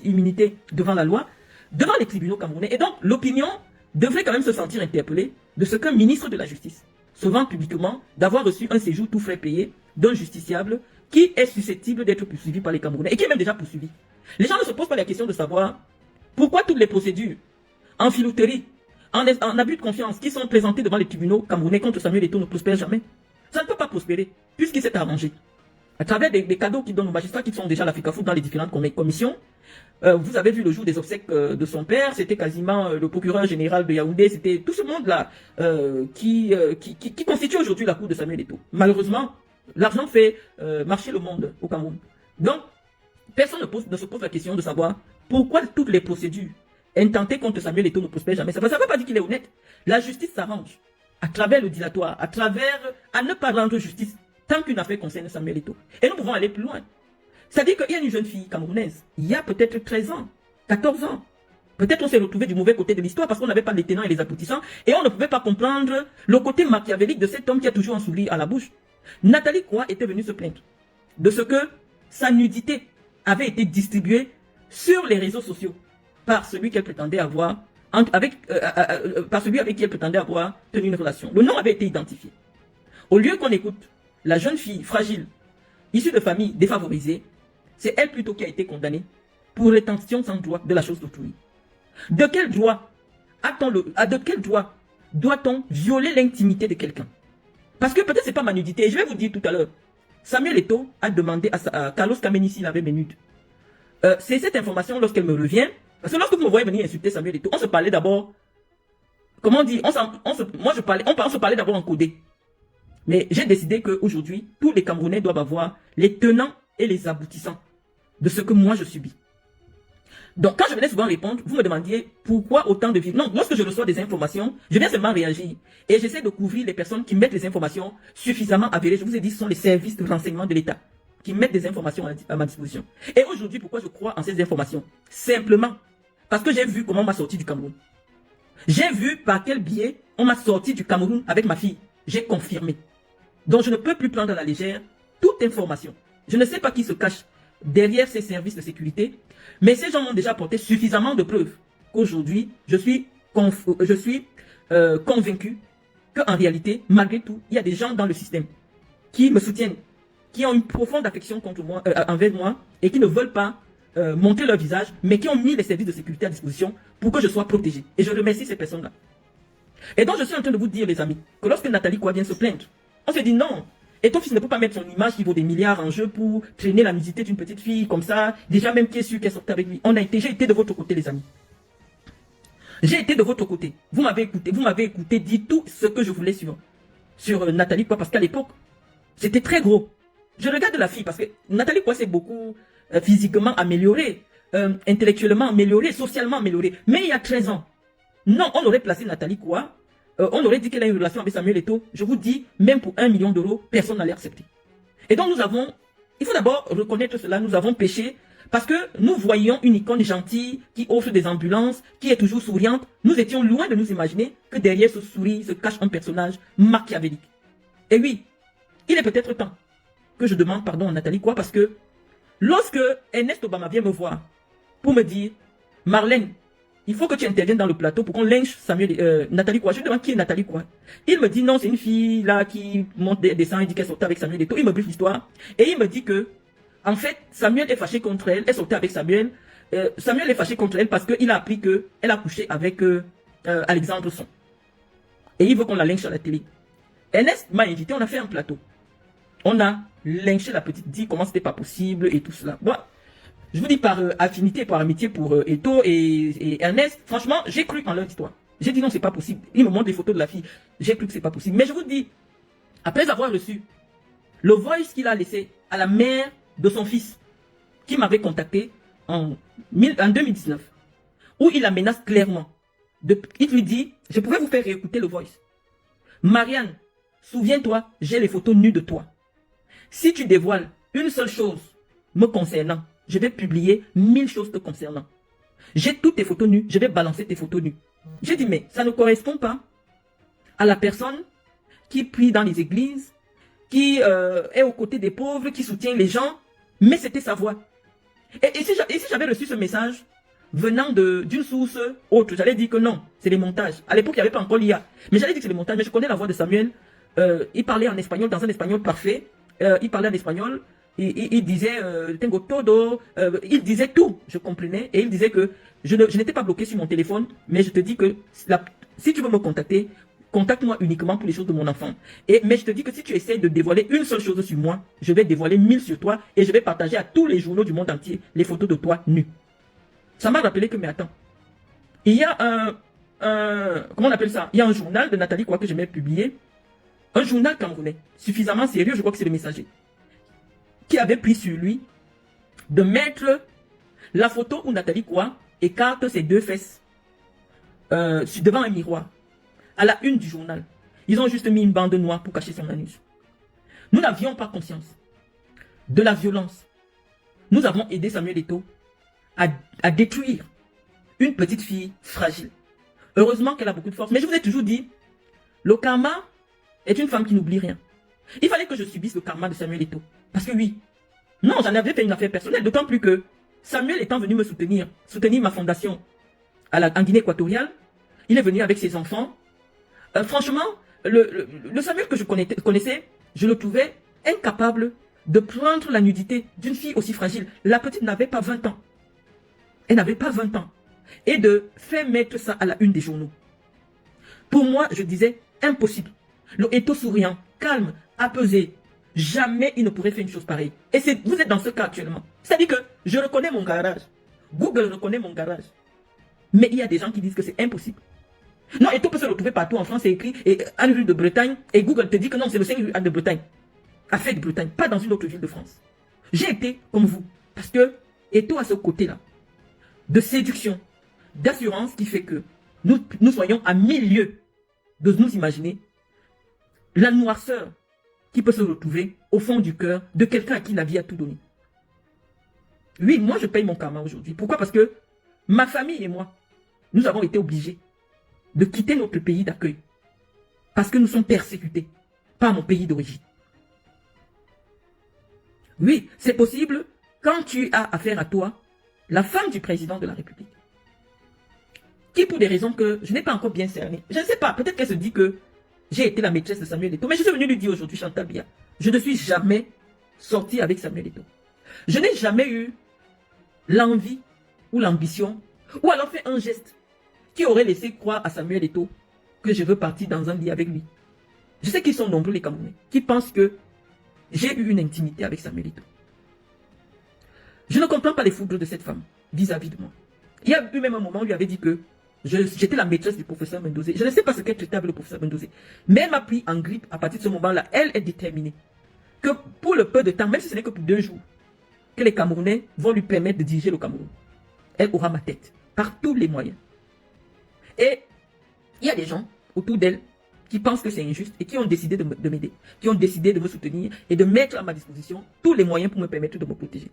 immunité devant la loi, devant les tribunaux camerounais. Et donc, l'opinion devrait quand même se sentir interpellée de ce qu'un ministre de la Justice se vante publiquement d'avoir reçu un séjour tout frais payé d'un justiciable qui est susceptible d'être poursuivi par les Camerounais et qui est même déjà poursuivi. Les gens ne se posent pas la question de savoir pourquoi toutes les procédures en filouterie, en abus de confiance qui sont présentées devant les tribunaux camerounais contre Samuel Eto'o ne prospèrent jamais. Ça ne peut pas prospérer puisqu'il s'est arrangé. À travers des cadeaux qu'il donne aux magistrats qui sont déjà à l'Africa Food dans les différentes commissions. Vous avez vu le jour des obsèques de son père, c'était quasiment le procureur général de Yaoundé, c'était tout ce monde-là qui constitue aujourd'hui la cour de Samuel Eto'o. Malheureusement, l'argent fait marcher le monde au Cameroun. Donc, personne ne se pose la question de savoir pourquoi toutes les procédures intentées contre Samuel Eto'o ne prospèrent jamais. Ça ne veut pas dire qu'il est honnête. La justice s'arrange à travers le dilatoire, à ne pas rendre justice tant qu'une affaire concerne Samuel Eto'o. Et nous pouvons aller plus loin. C'est-à-dire qu'il y a une jeune fille camerounaise, il y a peut-être 13 ans, 14 ans. Peut-être on s'est retrouvé du mauvais côté de l'histoire parce qu'on n'avait pas les tenants et les aboutissants et on ne pouvait pas comprendre le côté machiavélique de cet homme qui a toujours un sourire à la bouche. Nathalie Koua était venue se plaindre de ce que sa nudité avait été distribuée sur les réseaux sociaux par celui qu'elle prétendait avoir, par celui avec qui elle prétendait avoir tenu une relation. Le nom avait été identifié. Au lieu qu'on écoute la jeune fille fragile, issue de familles défavorisées, c'est elle plutôt qui a été condamnée pour rétention sans droit de la chose d'autrui. De quel droit doit-on violer l'intimité de quelqu'un? Parce que peut-être c'est pas ma nudité. Je vais vous dire tout à l'heure. Samuel Eto'o a demandé à Carlos Kameni s'il avait mes nudes. C'est cette information lorsqu'elle me revient. Parce que lorsque vous me voyez venir insulter Samuel Eto'o, on se parlait d'abord. Comment on se parlait d'abord en codé. Mais j'ai décidé qu'aujourd'hui, tous les Camerounais doivent avoir les tenants et les aboutissants de ce que moi je subis. Donc, quand je venais souvent répondre, vous me demandiez pourquoi autant de vies. Non, lorsque je reçois des informations, je viens seulement réagir. Et j'essaie de couvrir les personnes qui mettent les informations suffisamment avérées. Je vous ai dit, ce sont les services de renseignement de l'État qui mettent des informations à ma disposition. Et aujourd'hui, pourquoi je crois en ces informations? Simplement parce que j'ai vu comment on m'a sorti du Cameroun. J'ai vu par quel biais on m'a sorti du Cameroun avec ma fille. J'ai confirmé. Donc, je ne peux plus prendre à la légère toute information. Je ne sais pas qui se cache derrière ces services de sécurité, mais ces gens m'ont déjà apporté suffisamment de preuves qu'aujourd'hui, je suis convaincu qu'en réalité, malgré tout, il y a des gens dans le système qui me soutiennent, qui ont une profonde affection contre moi, envers moi, et qui ne veulent pas montrer leur visage, mais qui ont mis les services de sécurité à disposition pour que je sois protégé. Et je remercie ces personnes-là. Et donc, je suis en train de vous dire, les amis, que lorsque Nathalie Koua vient se plaindre, on se dit non. Et ton fils ne peut pas mettre son image qui vaut des milliards en jeu pour traîner la nudité d'une petite fille comme ça, déjà même qui est sûr qu'elle sortait avec lui. J'ai été de votre côté, les amis. J'ai été de votre côté. Vous m'avez écouté dire tout ce que je voulais sur Nathalie Koua, parce qu'à l'époque, c'était très gros. Je regarde la fille parce que Nathalie Koua s'est beaucoup physiquement améliorée, intellectuellement améliorée, socialement améliorée. Mais il y a 13 ans, non, on aurait placé Nathalie Koua. On aurait dit qu'elle a une relation avec Samuel Eto'o. Je vous dis, même pour 1 million d'euros, personne n'allait accepter. Et donc il faut d'abord reconnaître cela, nous avons péché parce que nous voyions une icône gentille qui offre des ambulances, qui est toujours souriante. Nous étions loin de nous imaginer que derrière ce sourire se cache un personnage machiavélique. Et oui, il est peut-être temps que je demande pardon à Nathalie Koua parce que lorsque Ernest Obama vient me voir pour me dire, Marlène, il faut que tu interviennes dans le plateau pour qu'on lynche Nathalie Koua. Je lui demande qui est Nathalie Koua. Il me dit non, c'est une fille là qui monte des sangs et dit qu'elle sortait avec Samuel Eto'o. Il me briefe l'histoire. Et il me dit que, en fait, Samuel est fâché contre elle. Elle sortait avec Samuel. Samuel est fâché contre elle parce qu'il a appris qu'elle a couché avec Alexandre Son. Et il veut qu'on la lynche à la télé. Ernest m'a invité, on a fait un plateau. On a lynché la petite, dit comment c'était pas possible et tout cela. Bon, je vous dis par affinité, par amitié pour Eto et Ernest, franchement, j'ai cru en leur histoire. J'ai dit non, c'est pas possible. Il me montre des photos de la fille. J'ai cru que c'est pas possible. Mais je vous dis, après avoir reçu le voice qu'il a laissé à la mère de son fils, qui m'avait contacté en 2019, où il la menace clairement. Il lui dit, je pouvais vous faire réécouter le voice. Marianne, souviens-toi, j'ai les photos nues de toi. Si tu dévoiles une seule chose me concernant, je vais publier 1000 choses te concernant. J'ai toutes tes photos nues, je vais balancer tes photos nues. J'ai dit, mais ça ne correspond pas à la personne qui prie dans les églises, qui est aux côtés des pauvres, qui soutient les gens, mais c'était sa voix. Et si j'avais reçu ce message venant d'une source autre, j'allais dire que non, c'est des montages. À l'époque, il n'y avait pas encore l'IA. Mais j'allais dire que c'est des montages. Mais je connais la voix de Samuel. Il parlait en espagnol, dans un espagnol parfait. Il parlait en espagnol. Il disait tengo todo. Il disait tout. Je comprenais. Et il disait que je n'étais pas bloqué sur mon téléphone. Mais je te dis que si tu veux me contacter, contacte-moi uniquement pour les choses de mon enfant. Mais je te dis que si tu essaies de dévoiler une seule chose sur moi, je vais dévoiler 1000 sur toi et je vais partager à tous les journaux du monde entier les photos de toi nu. Ça m'a rappelé que, mais attends, il y a comment on appelle ça? Il y a un journal de Nathalie Quoi que j'aimais publier, un journal camerounais, suffisamment sérieux, je crois que c'est le Messager, qui avait pris sur lui de mettre la photo où Nathalie Quoi écarte ses deux fesses devant un miroir. À la une du journal, ils ont juste mis une bande noire pour cacher son anus. Nous n'avions pas conscience de la violence. Nous avons aidé Samuel Eto'o à détruire une petite fille fragile. Heureusement qu'elle a beaucoup de force. Mais je vous ai toujours dit, le karma est une femme qui n'oublie rien. Il fallait que je subisse le karma de Samuel Eto'o. Parce que oui, non, j'en avais fait une affaire personnelle. D'autant plus que Samuel étant venu me soutenir ma fondation en Guinée équatoriale, il est venu avec ses enfants. Franchement, le Samuel que je connaissais, je le trouvais incapable de prendre la nudité d'une fille aussi fragile. La petite n'avait pas 20 ans. Elle n'avait pas 20 ans. Et de faire mettre ça à la une des journaux. Pour moi, je disais, impossible. Le Eto'o souriant, calme, apaisé. Jamais il ne pourrait faire une chose pareille. Et vous êtes dans ce cas actuellement. C'est-à-dire que je reconnais mon garage. Google reconnaît mon garage. Mais il y a des gens qui disent que c'est impossible. Non, Eto'o peut se retrouver partout en France, c'est écrit Anne rue de Bretagne, et Google te dit que non, c'est le 5 rue Anne de Bretagne. À Fête de Bretagne, pas dans une autre ville de France. J'ai été comme vous, parce que Eto'o a ce côté-là, de séduction, d'assurance qui fait que nous soyons à 1000 lieues de nous imaginer la noirceur qui peut se retrouver au fond du cœur de quelqu'un à qui la vie a tout donné. Oui, moi je paye mon karma aujourd'hui. Pourquoi? Parce que ma famille et moi, nous avons été obligés de quitter notre pays d'accueil. Parce que nous sommes persécutés par mon pays d'origine. Oui, c'est possible quand tu as affaire à toi, la femme du président de la République, qui pour des raisons que je n'ai pas encore bien cernées, je ne sais pas, peut-être qu'elle se dit que j'ai été la maîtresse de Samuel Eto'o, mais je suis venu lui dire aujourd'hui, Chantal Biya, je ne suis jamais sorti avec Samuel Eto'o. Je n'ai jamais eu l'envie ou l'ambition, ou alors fait un geste qui aurait laissé croire à Samuel Eto'o que je veux partir dans un lit avec lui. Je sais qu'ils sont nombreux les Camerounais qui pensent que j'ai eu une intimité avec Samuel Eto'o. Je ne comprends pas les foudres de cette femme vis-à-vis de moi. Il y a eu même un moment où il lui avait dit que j'étais la maîtresse du professeur Mendozé. Je ne sais pas ce qu'elle traitait avec le professeur Mendozé. Mais elle m'a pris en grippe à partir de ce moment-là. Elle est déterminée que pour le peu de temps, même si ce n'est que pour 2 jours, que les Camerounais vont lui permettre de diriger le Cameroun. Elle aura ma tête par tous les moyens. Et il y a des gens autour d'elle qui pensent que c'est injuste et qui ont décidé de m'aider, qui ont décidé de me soutenir et de mettre à ma disposition tous les moyens pour me permettre de me protéger.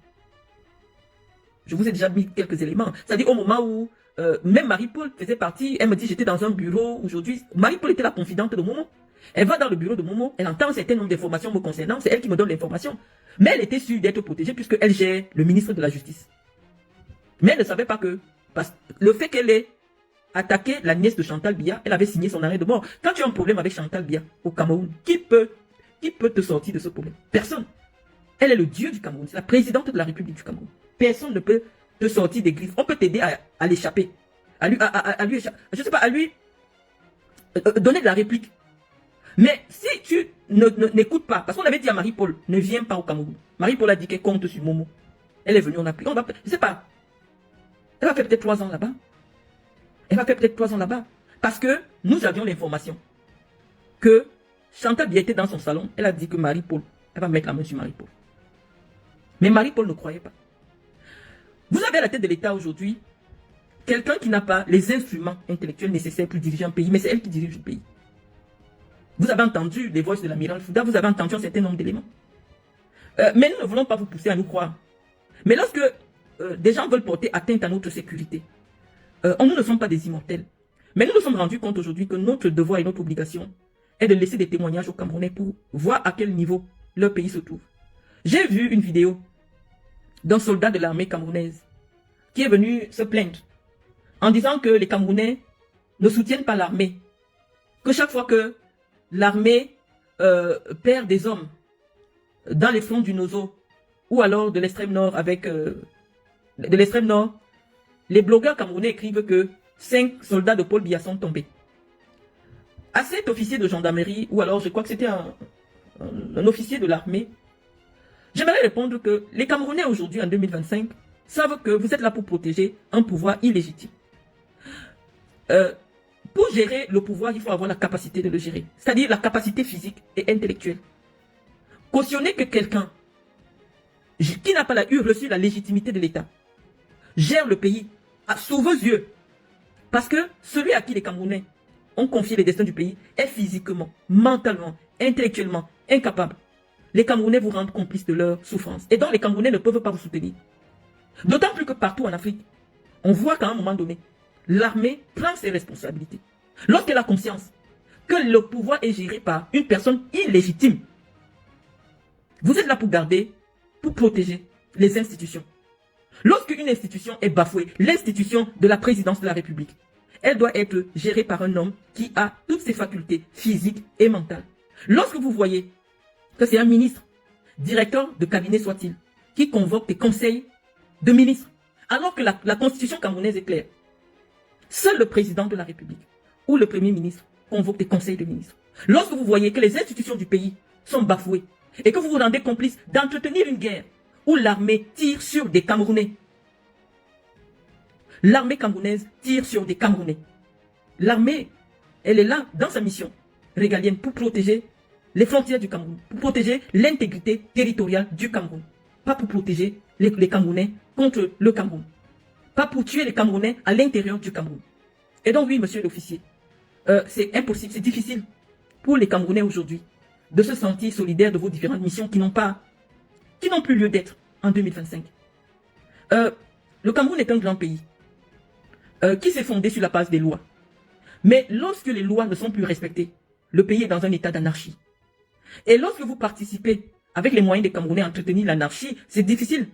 Je vous ai déjà mis quelques éléments. C'est-à-dire au moment où même Marie-Paul faisait partie, elle me dit j'étais dans un bureau aujourd'hui. Marie-Paul était la confidente de Momo. Elle va dans le bureau de Momo, elle entend un certain nombre d'informations me concernant, c'est elle qui me donne l'information. Mais elle était sûre d'être protégée puisqu'elle gère le ministre de la Justice. Mais elle ne savait pas que le fait qu'elle ait attaqué la nièce de Chantal Biya, elle avait signé son arrêt de mort. Quand tu as un problème avec Chantal Biya au Cameroun, qui peut te sortir de ce problème? Personne. Elle est le dieu du Cameroun, c'est la présidente de la République du Cameroun. Personne ne peut te sortir des griffes. On peut t'aider à l'échapper. Je sais pas, à lui donner de la réplique. Mais si tu n'écoutes pas, parce qu'on avait dit à Marie-Paul, ne viens pas au Cameroun. Marie-Paul a dit qu'elle compte sur Momo. Elle est venue, je sais pas. Elle va faire peut-être 3 ans là-bas. Elle va faire peut-être 3 ans là-bas. Parce que nous avions l'information que Chantal Biya était dans son salon. Elle a dit que Marie-Paul, elle va mettre la main sur Marie-Paul. Mais Marie-Paul ne croyait pas. Vous avez à la tête de l'État aujourd'hui quelqu'un qui n'a pas les instruments intellectuels nécessaires pour diriger un pays, mais c'est elle qui dirige le pays. Vous avez entendu les voix de l'amiral Fouda, vous avez entendu un certain nombre d'éléments. Mais nous ne voulons pas vous pousser à nous croire. Mais lorsque des gens veulent porter atteinte à notre sécurité, nous ne sommes pas des immortels. Mais nous nous sommes rendus compte aujourd'hui que notre devoir et notre obligation est de laisser des témoignages aux Camerounais pour voir à quel niveau leur pays se trouve. J'ai vu une vidéo d'un soldat de l'armée camerounaise qui est venu se plaindre en disant que les Camerounais ne soutiennent pas l'armée. Que chaque fois que l'armée perd des hommes dans les fronts du Nozo ou alors de l'extrême nord de l'extrême nord, les blogueurs camerounais écrivent que 5 soldats de Paul Biya sont tombés. À cet officier de gendarmerie, ou alors je crois que c'était un officier de l'armée, j'aimerais répondre que les Camerounais aujourd'hui en 2025 savent que vous êtes là pour protéger un pouvoir illégitime. Pour gérer le pouvoir, il faut avoir la capacité de le gérer. C'est-à-dire la capacité physique et intellectuelle. Cautionner que quelqu'un qui n'a pas reçu la légitimité de l'État gère le pays sous vos yeux. Parce que celui à qui les Camerounais ont confié les destins du pays est physiquement, mentalement, intellectuellement incapable. Les Camerounais vous rendent complices de leur souffrance. Et donc les Camerounais ne peuvent pas vous soutenir. D'autant plus que partout en Afrique, on voit qu'à un moment donné, l'armée prend ses responsabilités. Lorsqu'elle a conscience que le pouvoir est géré par une personne illégitime, vous êtes là pour garder, pour protéger les institutions. Lorsqu'une institution est bafouée, l'institution de la présidence de la République, elle doit être gérée par un homme qui a toutes ses facultés physiques et mentales. Lorsque vous voyez que c'est un ministre, directeur de cabinet soit-il, qui convoque des conseils de ministres, alors que la constitution camerounaise est claire, seul le président de la République ou le premier ministre convoque des conseils de ministres. Lorsque vous voyez que les institutions du pays sont bafouées et que vous vous rendez complice d'entretenir une guerre où l'armée tire sur des Camerounais. L'armée camerounaise tire sur des Camerounais. L'armée, elle est là dans sa mission régalienne pour protéger les frontières du Cameroun, pour protéger l'intégrité territoriale du Cameroun. Pas pour protéger les Camerounais contre le Cameroun. Pas pour tuer les Camerounais à l'intérieur du Cameroun. Et donc oui, monsieur l'officier, c'est impossible, c'est difficile pour les Camerounais aujourd'hui de se sentir solidaires de vos différentes missions qui n'ont plus lieu d'être en 2025. Le Cameroun est un grand pays qui s'est fondé sur la base des lois. Mais lorsque les lois ne sont plus respectées, le pays est dans un état d'anarchie. Et lorsque vous participez avec les moyens des Camerounais à entretenir l'anarchie, c'est difficile.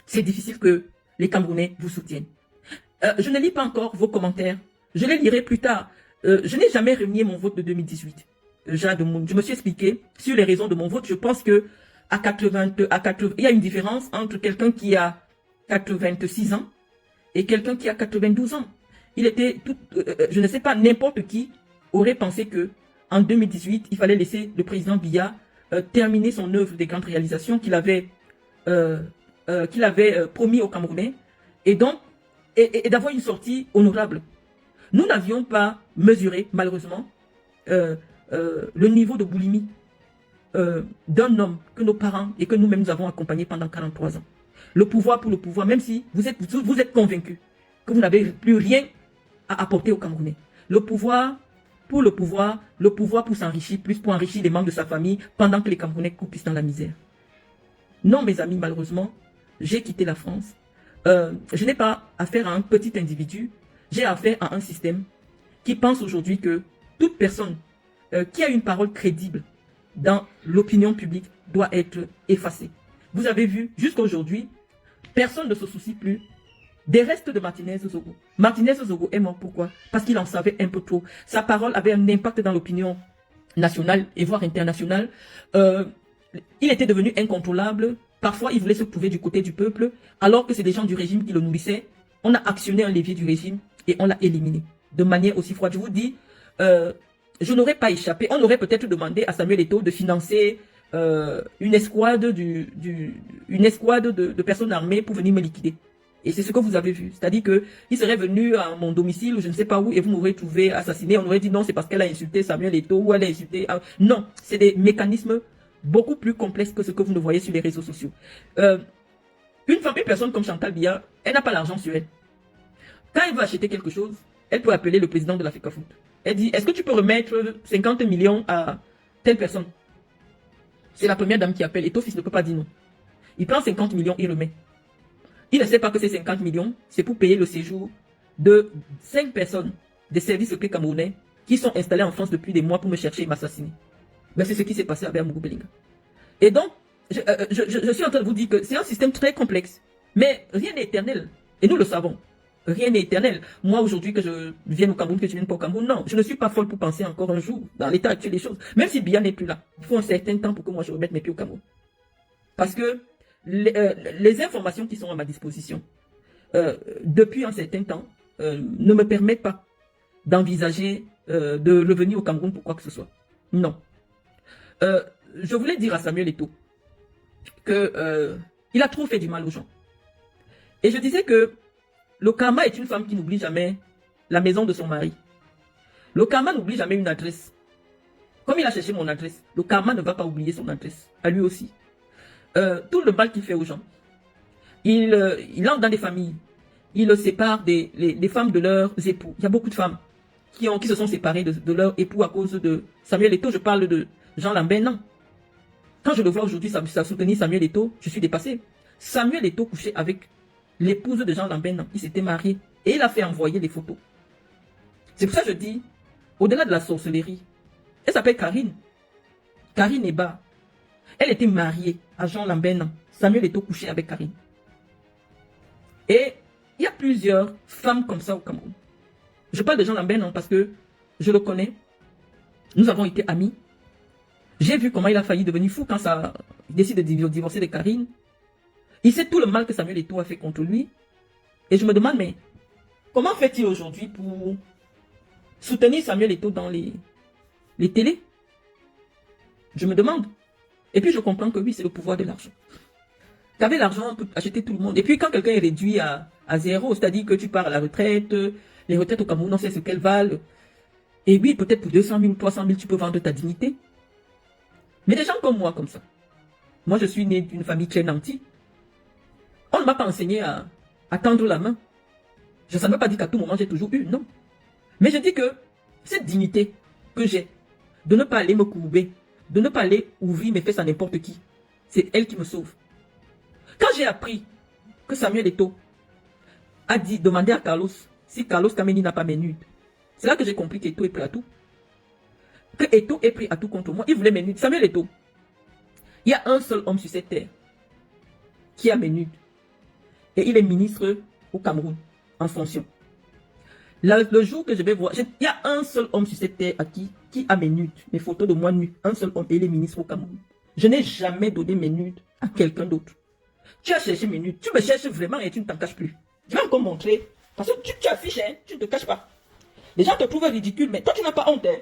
C'est difficile que les Camerounais vous soutiennent. Je ne lis pas encore vos commentaires. Je les lirai plus tard. Je n'ai jamais renié mon vote de 2018. Je me suis expliqué sur les raisons de mon vote. Je pense que il y a une différence entre quelqu'un qui a 86 ans et quelqu'un qui a 92 ans. Je ne sais pas, n'importe qui aurait pensé que en 2018, il fallait laisser le président Biya terminer son œuvre des grandes réalisations qu'il avait promis aux Camerounais et donc d'avoir une sortie honorable. Nous n'avions pas mesuré, malheureusement, le niveau de boulimie d'un homme que nos parents et que nous-mêmes nous avons accompagné pendant 43 ans. Le pouvoir pour le pouvoir, même si vous êtes convaincus que vous n'avez plus rien à apporter aux Camerounais. Le pouvoir pour le pouvoir pour s'enrichir, plus pour enrichir les membres de sa famille pendant que les Camerounais coupent dans la misère. Non, mes amis, malheureusement, j'ai quitté la France. Je n'ai pas affaire à un petit individu, j'ai affaire à un système qui pense aujourd'hui que toute personne qui a une parole crédible dans l'opinion publique doit être effacée. Vous avez vu, jusqu'à aujourd'hui, personne ne se soucie plus des restes de Martinez Zogo. Martinez Zogo est mort, pourquoi? Parce qu'il en savait un peu trop. Sa parole avait un impact dans l'opinion nationale et voire internationale. Il était devenu incontrôlable. Parfois, il voulait se trouver du côté du peuple, alors que c'est des gens du régime qui le nourrissaient. On a actionné un levier du régime et on l'a éliminé de manière aussi froide. Je vous dis, je n'aurais pas échappé. On aurait peut-être demandé à Samuel Eto'o de financer une escouade, de personnes armées pour venir me liquider. Et c'est ce que vous avez vu. C'est-à-dire qu'il serait venu à mon domicile ou je ne sais pas où et vous m'aurez trouvé assassiné. On aurait dit non, c'est parce qu'elle a insulté Samuel Eto'o ou elle a insulté... Non, c'est des mécanismes beaucoup plus complexes que ce que vous ne voyez sur les réseaux sociaux. Une personne comme Chantal Biya, elle n'a pas l'argent sur elle. Quand elle veut acheter quelque chose, elle peut appeler le président de l'Africa Foot. Elle dit, est-ce que tu peux remettre 50 millions à telle personne? C'est la première dame qui appelle. Et ton fils ne peut pas dire non. Il prend 50 millions, il remet. Il ne sait pas que ces 50 millions, c'est pour payer le séjour de 5 personnes des services secrets camerounais qui sont installés en France depuis des mois pour me chercher et m'assassiner. Mais c'est ce qui s'est passé avec Amourou Belinga. Et donc, je suis en train de vous dire que c'est un système très complexe. Mais rien n'est éternel. Et nous le savons. Rien n'est éternel. Moi, aujourd'hui, que je vienne au Cameroun, que je vienne pas au Cameroun, non. Je ne suis pas folle pour penser encore un jour, dans l'état actuel des choses. Même si Biya n'est plus là. Il faut un certain temps pour que moi je remette mes pieds au Cameroun. Parce que les informations qui sont à ma disposition, depuis un certain temps, ne me permettent pas d'envisager de revenir au Cameroun pour quoi que ce soit. Non. Je voulais dire à Samuel Eto'o que il a trop fait du mal aux gens. Et je disais que le karma est une femme qui n'oublie jamais la maison de son mari. Le karma n'oublie jamais une adresse. Comme il a cherché mon adresse, le karma ne va pas oublier son adresse, à lui aussi. Tout le mal qu'il fait aux gens, il entre dans des familles, il sépare les femmes de leurs époux. Il y a beaucoup de femmes qui se sont séparées de leur époux à cause de Samuel Eto'o. Je parle de Jean Lambert, non. Quand je le vois aujourd'hui, ça soutenir Samuel Eto'o, je suis dépassé. Samuel Eto'o couchait avec l'épouse de Jean Lambert, non. Il s'était marié et il a fait envoyer les photos. C'est pour ça que je dis, au-delà de la sorcellerie, elle s'appelle Karine. Karine Eba. Elle était mariée à Jean Lambert, non. Samuel Eto'o couchait avec Karine. Et il y a plusieurs femmes comme ça au Cameroun. Je parle de Jean Lambert, non, parce que je le connais. Nous avons été amis. J'ai vu comment il a failli devenir fou quand il décide de divorcer de Karine. Il sait tout le mal que Samuel Eto'o a fait contre lui. Et je me demande, mais comment fait-il aujourd'hui pour soutenir Samuel Eto'o dans les télés? Je me demande. Et puis je comprends que oui, c'est le pouvoir de l'argent. Qu'avec l'argent, on peut acheter tout le monde. Et puis quand quelqu'un est réduit à zéro, c'est-à-dire que tu pars à la retraite, les retraites au Cameroun, on sait ce qu'elles valent. Et oui, peut-être pour 200 000 ou 300 000, tu peux vendre ta dignité. Mais des gens comme moi, comme ça. Moi, je suis né d'une famille très nantie. On ne m'a pas enseigné à tendre la main. Je ne savais pas dire qu'à tout moment, j'ai toujours eu, non. Mais je dis que cette dignité que j'ai, de ne pas aller me courber, de ne pas aller ouvrir mes fesses à n'importe qui, c'est elle qui me sauve. Quand j'ai appris que Samuel Eto'o a demandé à Carlos si Carlos Kameni n'a pas mes nudes, c'est là que j'ai compris qu'Eto'o est prêt à tout. Que Eto'o est prêt à tout contre moi. Il voulait mes nudes. Samuel Eto'o, il y a un seul homme sur cette terre qui a mes nudes. Et il est ministre au Cameroun, en fonction. Le jour que je vais voir, il y a un seul homme sur cette terre qui a mes nudes, mes photos de moi nue. Un seul homme, et il est ministre au Cameroun. Je n'ai jamais donné mes nudes à quelqu'un d'autre. Tu as cherché mes nudes, tu me cherches vraiment et tu ne t'en caches plus. Je vais encore montrer, parce que tu affiches, hein, tu ne te caches pas. Les gens te trouvent ridicule, mais toi tu n'as pas honte. Hein.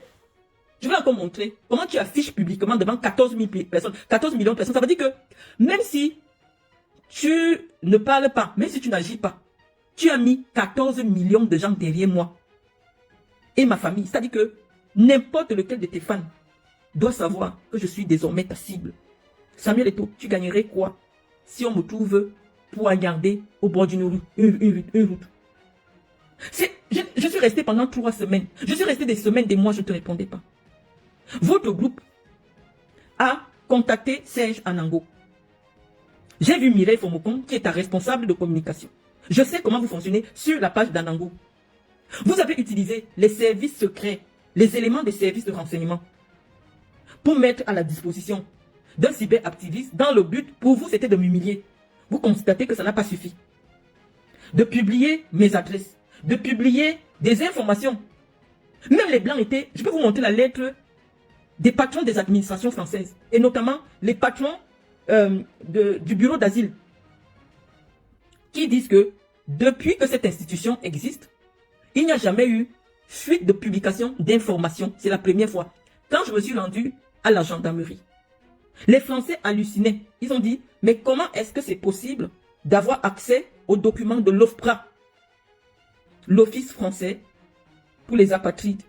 Je vais encore montrer comment tu affiches publiquement devant 14 000 personnes, 14 millions de personnes. Ça veut dire que même si tu ne parles pas, même si tu n'agis pas, tu as mis 14 millions de gens derrière moi et ma famille. C'est-à-dire que n'importe lequel de tes fans doit savoir que je suis désormais ta cible. Samuel Eto'o, tu gagnerais quoi si on me trouve poignardé au bord d'une route? Je suis resté pendant 3 semaines. Je suis resté des semaines, des mois, je ne te répondais pas. Votre groupe a contacté Serge Anango. J'ai vu Mireille Fomokon, qui est ta responsable de communication. Je sais comment vous fonctionnez sur la page d'Anango. Vous avez utilisé les services secrets, les éléments des services de renseignement pour mettre à la disposition d'un cyberactiviste dans le but, pour vous, c'était de m'humilier. Vous constatez que ça n'a pas suffi. De publier mes adresses, de publier des informations. Même les Blancs étaient, je peux vous montrer la lettre des patrons des administrations françaises, et notamment les patrons du bureau d'asile qui disent que depuis que cette institution existe, il n'y a jamais eu fuite de publication d'informations. C'est la première fois. Quand je me suis rendu à la gendarmerie, les Français hallucinaient. Ils ont dit, mais comment est-ce que c'est possible d'avoir accès aux documents de l'OFPRA, l'Office français pour les apatrides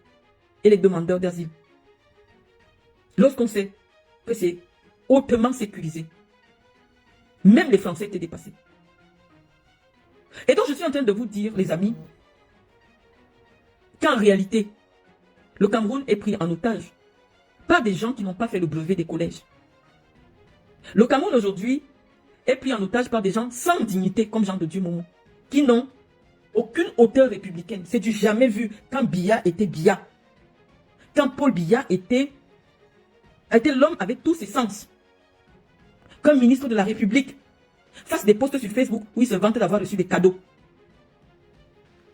et les demandeurs d'asile, lorsqu'on sait que c'est hautement sécurisé. Même les Français étaient dépassés. Et donc je suis en train de vous dire, les amis, qu'en réalité, le Cameroun est pris en otage par des gens qui n'ont pas fait le brevet des collèges. Le Cameroun aujourd'hui est pris en otage par des gens sans dignité, comme Jean de Dieu Momo, qui n'ont aucune hauteur républicaine. C'est du jamais vu quand Biya était Biya. Quand Paul Biya était l'homme avec tous ses sens. Comme ministre de la République, fasse des posts sur Facebook où il se vantait d'avoir reçu des cadeaux.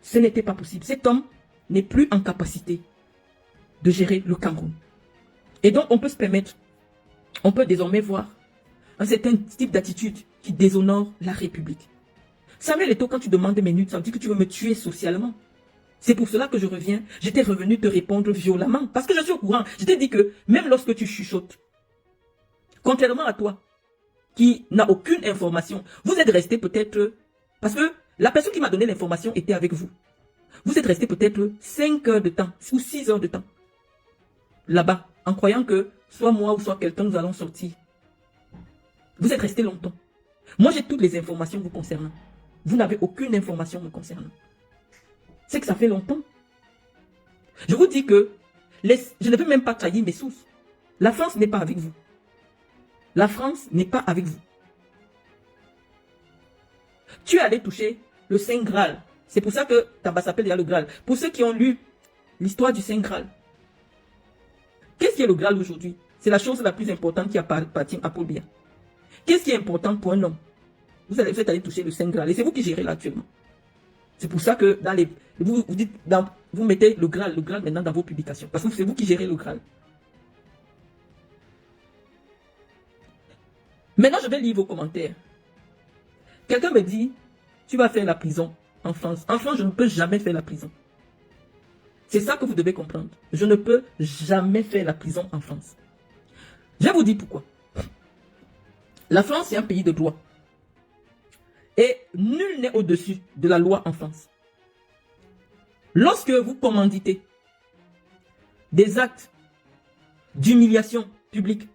Ce n'était pas possible. Cet homme n'est plus en capacité de gérer le Cameroun. Et donc on peut se permettre, on peut désormais voir un certain type d'attitude qui déshonore la République. Samuel Eto'o, quand tu demandes des minutes, ça veut dire que tu veux me tuer socialement. C'est pour cela que je reviens. J'étais revenu te répondre violemment. Parce que je suis au courant. Je t'ai dit que même lorsque tu chuchotes, contrairement à toi, qui n'a aucune information, vous êtes resté peut-être... Parce que la personne qui m'a donné l'information était avec vous. Vous êtes resté peut-être 5 heures de temps ou 6 heures de temps là-bas, en croyant que soit moi ou soit quelqu'un, nous allons sortir. Vous êtes resté longtemps. Moi, j'ai toutes les informations vous concernant. Vous n'avez aucune information me concernant. C'est que ça fait longtemps. Je vous dis que je ne peux même pas trahir mes sources. La France n'est pas avec vous. La France n'est pas avec vous. Tu es allé toucher le Saint Graal. C'est pour ça que Tamba s'appelle le Graal. Pour ceux qui ont lu l'histoire du Saint Graal. Qu'est-ce qui est le Graal aujourd'hui? C'est la chose la plus importante qui appartient à Paul Biya. Qu'est-ce qui est important pour un homme? Vous êtes allé toucher le Saint Graal. Et c'est vous qui gérez là actuellement. C'est pour ça que dans les, vous mettez le Graal maintenant dans vos publications. Parce que c'est vous qui gérez le Graal. Maintenant, je vais lire vos commentaires. Quelqu'un me dit, tu vas faire la prison en France. En France, je ne peux jamais faire la prison. C'est ça que vous devez comprendre. Je ne peux jamais faire la prison en France. Je vais vous dire pourquoi. La France est un pays de droit. Et nul n'est au-dessus de la loi en France. Lorsque vous commanditez des actes d'humiliation publique,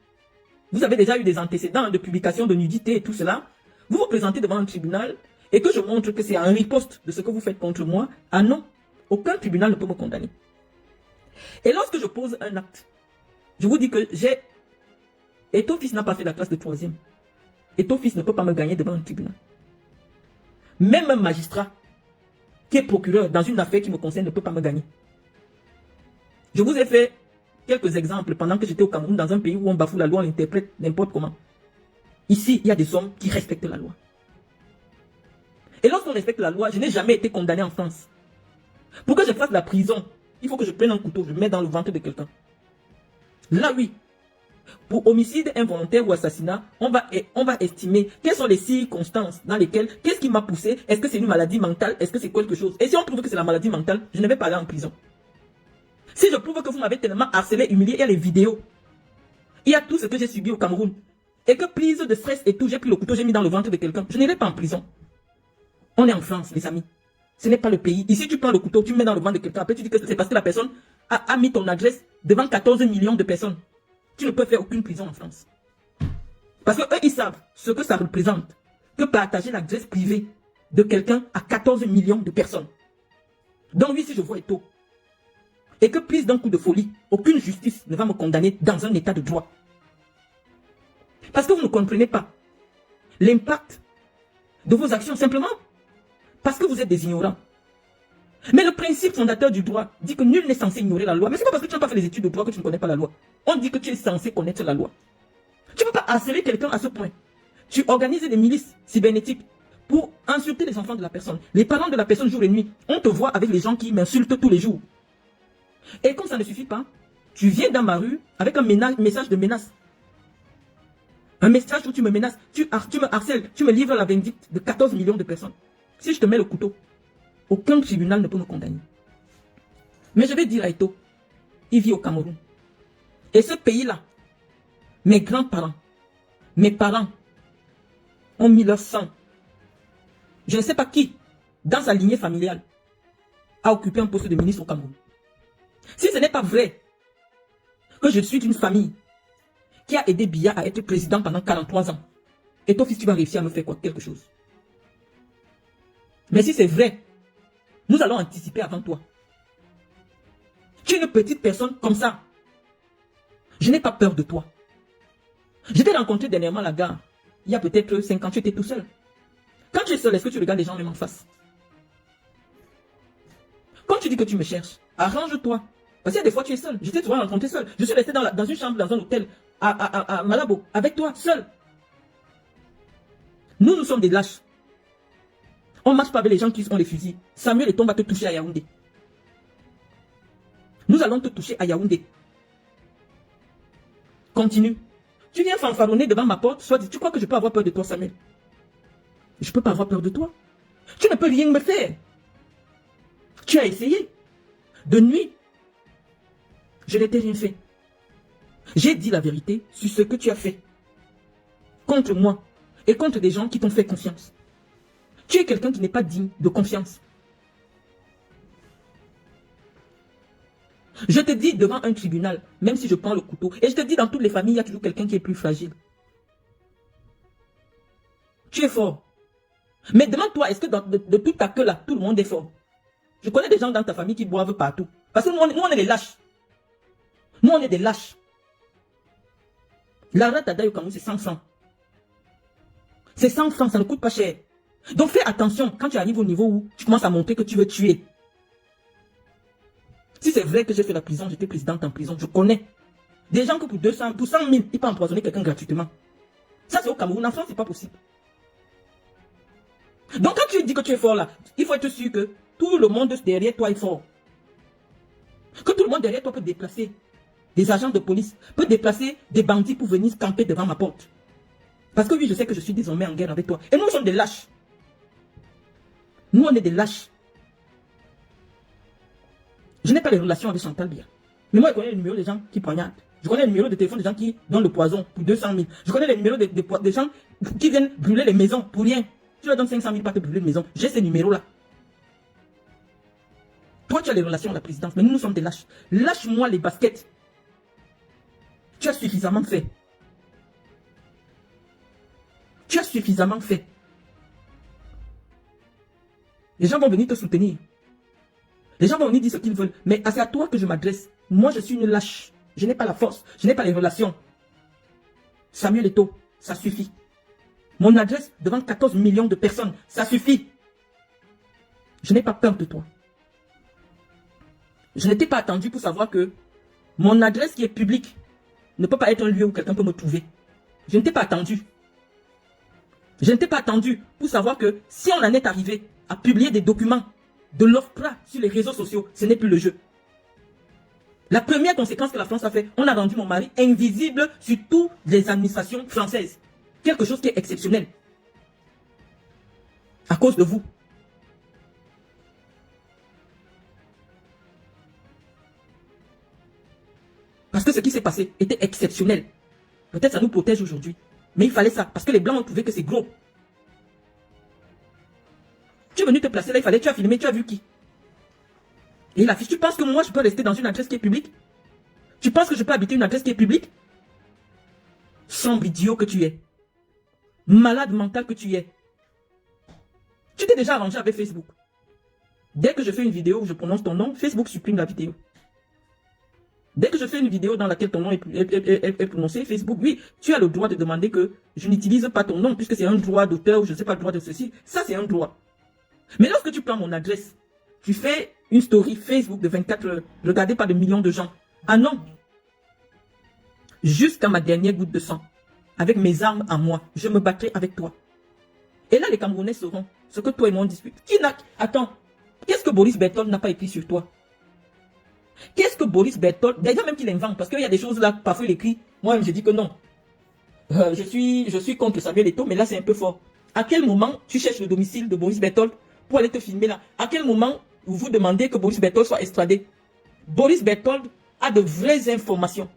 vous avez déjà eu des antécédents de publication de nudité et tout cela, vous vous présentez devant un tribunal et que je montre que c'est un riposte de ce que vous faites contre moi, ah non, aucun tribunal ne peut me condamner. Et lorsque je pose un acte, je vous dis que et ton fils n'a pas fait la classe de 3e. Et ton fils ne peut pas me gagner devant un tribunal. Même un magistrat qui est procureur dans une affaire qui me concerne ne peut pas me gagner. Je vous ai fait quelques exemples pendant que j'étais au Cameroun, dans un pays où on bafoue la loi, on l'interprète n'importe comment. Ici, il y a des hommes qui respectent la loi. Et lorsqu'on respecte la loi, je n'ai jamais été condamné en France. Pour que je fasse la prison, il faut que je prenne un couteau, je le mets dans le ventre de quelqu'un. Là, oui. Pour homicide involontaire ou assassinat, on va estimer quelles sont les circonstances dans lesquelles, qu'est-ce qui m'a poussé, est-ce que c'est une maladie mentale, est-ce que c'est quelque chose. Et si on trouve que c'est la maladie mentale, je ne vais pas aller en prison. Si je prouve que vous m'avez tellement harcelé, humilié, il y a les vidéos. Il y a tout ce que j'ai subi au Cameroun. Et que prise de stress et tout, j'ai pris le couteau, j'ai mis dans le ventre de quelqu'un. Je n'irai pas en prison. On est en France, les amis. Ce n'est pas le pays. Ici, tu prends le couteau, tu mets dans le ventre de quelqu'un. Après, tu dis que c'est parce que la personne a mis ton adresse devant 14 millions de personnes. Tu ne peux faire aucune prison en France. Parce que eux, ils savent ce que ça représente. Que partager l'adresse privée de quelqu'un à 14 millions de personnes. Donc oui, si je vois Eto'o, et que prise d'un coup de folie, aucune justice ne va me condamner dans un état de droit. Parce que vous ne comprenez pas l'impact de vos actions simplement parce que vous êtes des ignorants. Mais le principe fondateur du droit dit que nul n'est censé ignorer la loi. Mais c'est pas parce que tu n'as pas fait les études de droit que tu ne connais pas la loi. On dit que tu es censé connaître la loi. Tu ne peux pas harceler quelqu'un à ce point. Tu organises des milices cybernétiques pour insulter les enfants de la personne. Les parents de la personne jour et nuit. On te voit avec les gens qui m'insultent tous les jours. Et comme ça ne suffit pas, tu viens dans ma rue avec un message de menace. Un message où tu me menaces, tu me harcèles, tu me livres la vindicte de 14 millions de personnes. Si je te mets le couteau, aucun tribunal ne peut me condamner. Mais je vais dire à Eto'o, il vit au Cameroun. Et ce pays-là, mes grands-parents, mes parents ont mis leur sang. Je ne sais pas qui, dans sa lignée familiale, a occupé un poste de ministre au Cameroun. Si ce n'est pas vrai que je suis d'une famille qui a aidé Biya à être président pendant 43 ans, et ton fils, tu vas réussir à me faire quoi? Quelque chose. Mais si c'est vrai, nous allons anticiper avant toi. Tu es une petite personne comme ça. Je n'ai pas peur de toi. Je t'ai rencontré dernièrement à la gare. Il y a peut-être 5 ans, tu étais tout seul. Quand tu es seul, est-ce que tu regardes les gens même en face? Quand tu dis que tu me cherches, arrange-toi. Parce qu'il y a des fois tu es seul. Je t'ai souvent rencontré seul. Je suis resté dans une chambre, dans un hôtel, à Malabo, avec toi, seul. Nous sommes des lâches. On ne marche pas avec les gens qui ont les fusils. Samuel Eto'o va te toucher à Yaoundé. Nous allons te toucher à Yaoundé. Continue. Tu viens fanfaronner devant ma porte, soit tu crois que je peux avoir peur de toi, Samuel? Je ne peux pas avoir peur de toi. Tu ne peux rien me faire. Tu as essayé. De nuit. Je n'ai rien fait. J'ai dit la vérité sur ce que tu as fait. Contre moi. Et contre des gens qui t'ont fait confiance. Tu es quelqu'un qui n'est pas digne de confiance. Je te dis devant un tribunal, même si je prends le couteau, et je te dis dans toutes les familles, il y a toujours quelqu'un qui est plus fragile. Tu es fort. Mais demande-toi, est-ce que de toute ta queue là, tout le monde est fort? Je connais des gens dans ta famille qui boivent partout. Parce que nous, on est des lâches. Nous, on est des lâches. La rate à Daï au Cameroun, c'est 100 francs. C'est 100 francs, ça ne coûte pas cher. Donc fais attention quand tu arrives au niveau où tu commences à montrer que tu veux tuer. Si c'est vrai que j'ai fait la prison, j'étais présidente en prison, je connais. Des gens que pour 200, pour 100 000, ils peuvent empoisonner quelqu'un gratuitement. Ça c'est au Cameroun, en France c'est pas possible. Donc quand tu dis que tu es fort là, il faut être sûr que tout le monde derrière toi est fort. Que tout le monde derrière toi peut déplacer des agents de police, peut déplacer des bandits pour venir camper devant ma porte. Parce que oui, je sais que je suis désormais en guerre avec toi. Et nous sommes des lâches. Nous, on est des lâches. Je n'ai pas les relations avec Chantal Biya. Mais moi, je connais le numéro des gens qui poignardent. Je connais le numéro de téléphone des gens qui donnent le poison pour 200 000. Je connais les numéros des gens qui viennent brûler les maisons pour rien. Tu leur donnes 500 000 pour te brûler une maison. J'ai ces numéros-là. Toi, tu as les relations à la présidence, mais nous sommes des lâches. Lâche-moi les baskets. Tu as suffisamment fait. Tu as suffisamment fait. Les gens vont venir te soutenir. Les gens vont venir dire ce qu'ils veulent. Mais c'est à toi que je m'adresse. Moi, je suis une lâche. Je n'ai pas la force. Je n'ai pas les relations. Samuel Eto'o, ça suffit. Mon adresse devant 14 millions de personnes, ça suffit. Je n'ai pas peur de toi. Je n'étais pas attendu pour savoir que mon adresse qui est publique ne peut pas être un lieu où quelqu'un peut me trouver. Je n'étais pas attendu. Je n'étais pas attendu pour savoir que si on en est arrivé à publier des documents de l'OFPRA sur les réseaux sociaux, ce n'est plus le jeu. La première conséquence que la France a fait, on a rendu mon mari invisible sur toutes les administrations françaises. Quelque chose qui est exceptionnel. À cause de vous. Parce que ce qui s'est passé était exceptionnel. Peut-être ça nous protège aujourd'hui. Mais il fallait ça. Parce que les Blancs ont trouvé que c'est gros. Tu es venu te placer là, il fallait, tu as filmé, tu as vu qui? Et il affiche, tu penses que moi je peux rester dans une adresse qui est publique? Tu penses que je peux habiter une adresse qui est publique? Sombre idiot que tu es. Malade mental que tu es. Tu t'es déjà arrangé avec Facebook. Dès que je fais une vidéo où je prononce ton nom, Facebook supprime la vidéo. Dès que je fais une vidéo dans laquelle ton nom est prononcé, Facebook, oui, tu as le droit de demander que je n'utilise pas ton nom, puisque c'est un droit d'auteur ou je ne sais pas le droit de ceci. Ça, c'est un droit. Mais lorsque tu prends mon adresse, tu fais une story Facebook de 24 heures, regardée par des millions de gens. Ah non! Jusqu'à ma dernière goutte de sang, avec mes armes à moi, je me battrai avec toi. Et là, les Camerounais sauront ce que toi et moi on dispute. Attends, qu'est-ce que Boris Berthold n'a pas écrit sur toi? Qu'est-ce que Boris Berthold, d'ailleurs même qu'il invente, parce qu'il y a des choses là, parfois il écrit, moi je dis que non. je suis contre Samuel Eto'o, mais là c'est un peu fort. À quel moment tu cherches le domicile de Boris Berthold pour aller te filmer là? À quel moment vous demandez que Boris Berthold soit extradé? Boris Berthold a de vraies informations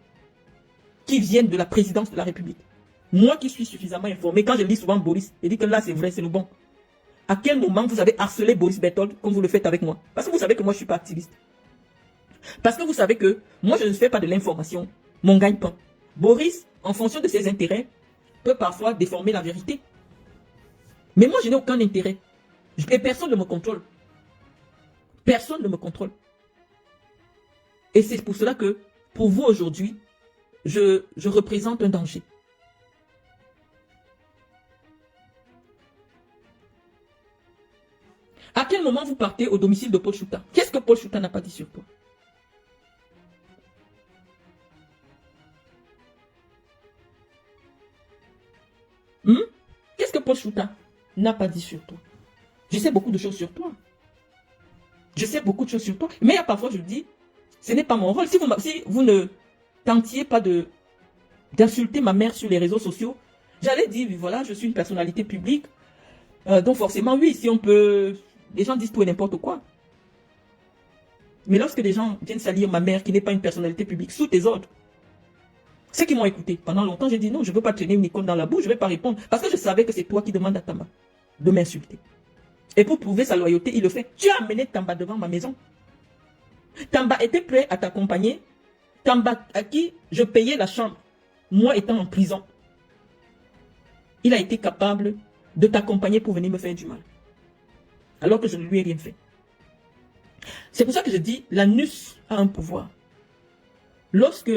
qui viennent de la présidence de la République. Moi qui suis suffisamment informé, quand je lis souvent Boris, je dis que là c'est vrai, c'est le bon. À quel moment vous avez harcelé Boris Berthold comme vous le faites avec moi? Parce que vous savez que moi je ne suis pas activiste. Parce que vous savez que moi je ne fais pas de l'information mon gagne-pain. Boris, en fonction de ses intérêts, peut parfois déformer la vérité. Mais moi je n'ai aucun intérêt. Et personne ne me contrôle. Personne ne me contrôle. Et c'est pour cela que, pour vous aujourd'hui, je représente un danger. À quel moment vous partez au domicile de Paul Chouta? Qu'est-ce que Paul Chouta n'a pas dit sur toi? Qu'est-ce que Paul Chouta n'a pas dit sur toi? Je sais beaucoup de choses sur toi. Je sais beaucoup de choses sur toi. Mais parfois, je dis, ce n'est pas mon rôle. Si vous ne tentiez pas d'insulter ma mère sur les réseaux sociaux, j'allais dire, voilà, je suis une personnalité publique. Donc forcément, oui, si on peut... Les gens disent tout et n'importe quoi. Mais lorsque les gens viennent salir ma mère, qui n'est pas une personnalité publique, sous tes ordres, ceux qui m'ont écouté, pendant longtemps, j'ai dit non, je ne veux pas traîner une icône dans la bouche, je ne vais pas répondre. Parce que je savais que c'est toi qui demandes à Tamba de m'insulter. Et pour prouver sa loyauté, il le fait. Tu as amené Tamba devant ma maison. Tamba était prêt à t'accompagner. Tamba à qui je payais la chambre, moi étant en prison. Il a été capable de t'accompagner pour venir me faire du mal. Alors que je ne lui ai rien fait. C'est pour ça que je dis, l'anus a un pouvoir. Lorsque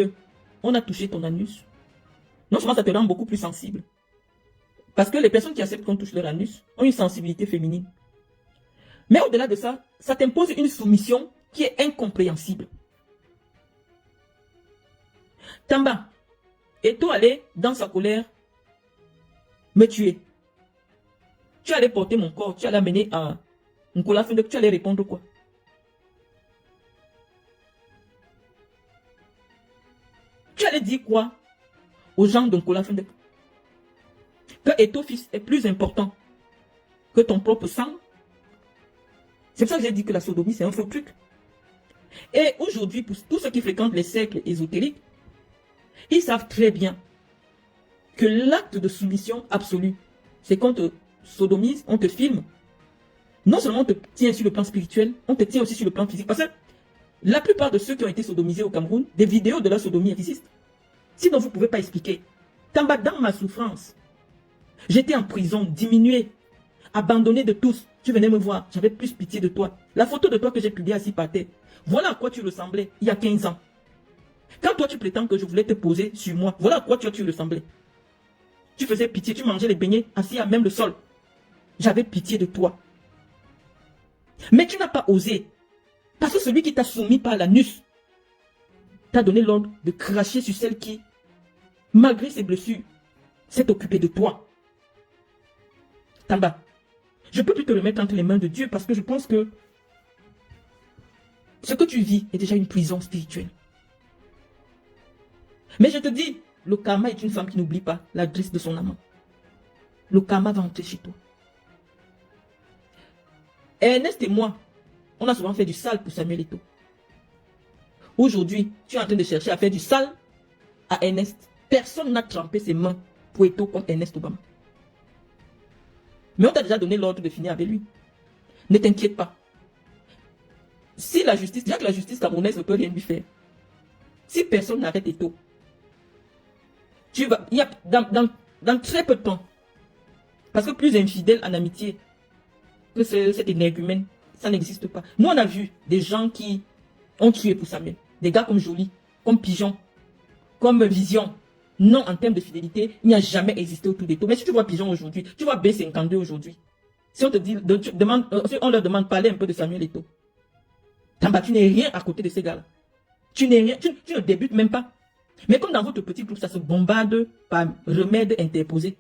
on a touché ton anus, non seulement ça te rend beaucoup plus sensible. Parce que les personnes qui acceptent qu'on touche leur anus ont une sensibilité féminine. Mais au-delà de ça, ça t'impose une soumission qui est incompréhensible. Tamba, est-on allé dans sa colère me tuer? Tu allais porter mon corps, tu allais amener à Nkola Fendek, tu allais répondre quoi? Tu allais dire quoi aux gens de Nkola Fendek? Que ton fils est plus important que ton propre sang? C'est pour ça que j'ai dit que la sodomie, c'est un faux truc. Et aujourd'hui, pour tous ceux qui fréquentent les cercles ésotériques, ils savent très bien que l'acte de soumission absolue, c'est qu'on te sodomise, on te filme. Non seulement on te tient sur le plan spirituel, on te tient aussi sur le plan physique. Parce que la plupart de ceux qui ont été sodomisés au Cameroun, des vidéos de la sodomie existent. Sinon, vous ne pouvez pas expliquer. Tamba, dans ma souffrance, j'étais en prison, diminué, abandonné de tous. Tu venais me voir, j'avais plus pitié de toi. La photo de toi que j'ai publiée assis par terre, voilà à quoi tu ressemblais il y a 15 ans. Quand toi tu prétends que je voulais te poser sur moi, voilà à quoi tu ressemblais. Tu faisais pitié, tu mangeais les beignets assis à même le sol. J'avais pitié de toi. Mais tu n'as pas osé. Parce que celui qui t'a soumis par l'anus t'a donné l'ordre de cracher sur celle qui, malgré ses blessures, s'est occupée de toi. Tamba, je ne peux plus te remettre entre les mains de Dieu parce que je pense que ce que tu vis est déjà une prison spirituelle. Mais je te dis, le karma est une femme qui n'oublie pas l'adresse de son amant. Le karma va entrer chez toi. Ernest et moi, on a souvent fait du sale pour Samuel Eto'o. Aujourd'hui, tu es en train de chercher à faire du sale à Ernest. Personne n'a trempé ses mains pour Eto'o contre Ernest Obama. Mais on t'a déjà donné l'ordre de finir avec lui. Ne t'inquiète pas. Si la justice, déjà que la justice camerounaise ne peut rien lui faire, si personne n'arrête Eto'o, tu vas, il y a, dans très peu de temps, parce que plus infidèle en amitié que cet énergumène, ça n'existe pas. Nous, on a vu des gens qui ont tué pour Samuel. Des gars comme Joly, comme Pigeon, comme Vision. Non, en termes de fidélité, il n'y a jamais existé autour d'Eto'o. Mais si tu vois Pigeon aujourd'hui, tu vois B52 aujourd'hui. Si on te dit, si on leur demande de parler un peu de Samuel Eto'o, Tamba, tu n'es rien à côté de ces gars-là. Tu n'es rien, tu ne débutes même pas. Mais comme dans votre petit groupe, ça se bombarde par remèdes interposés.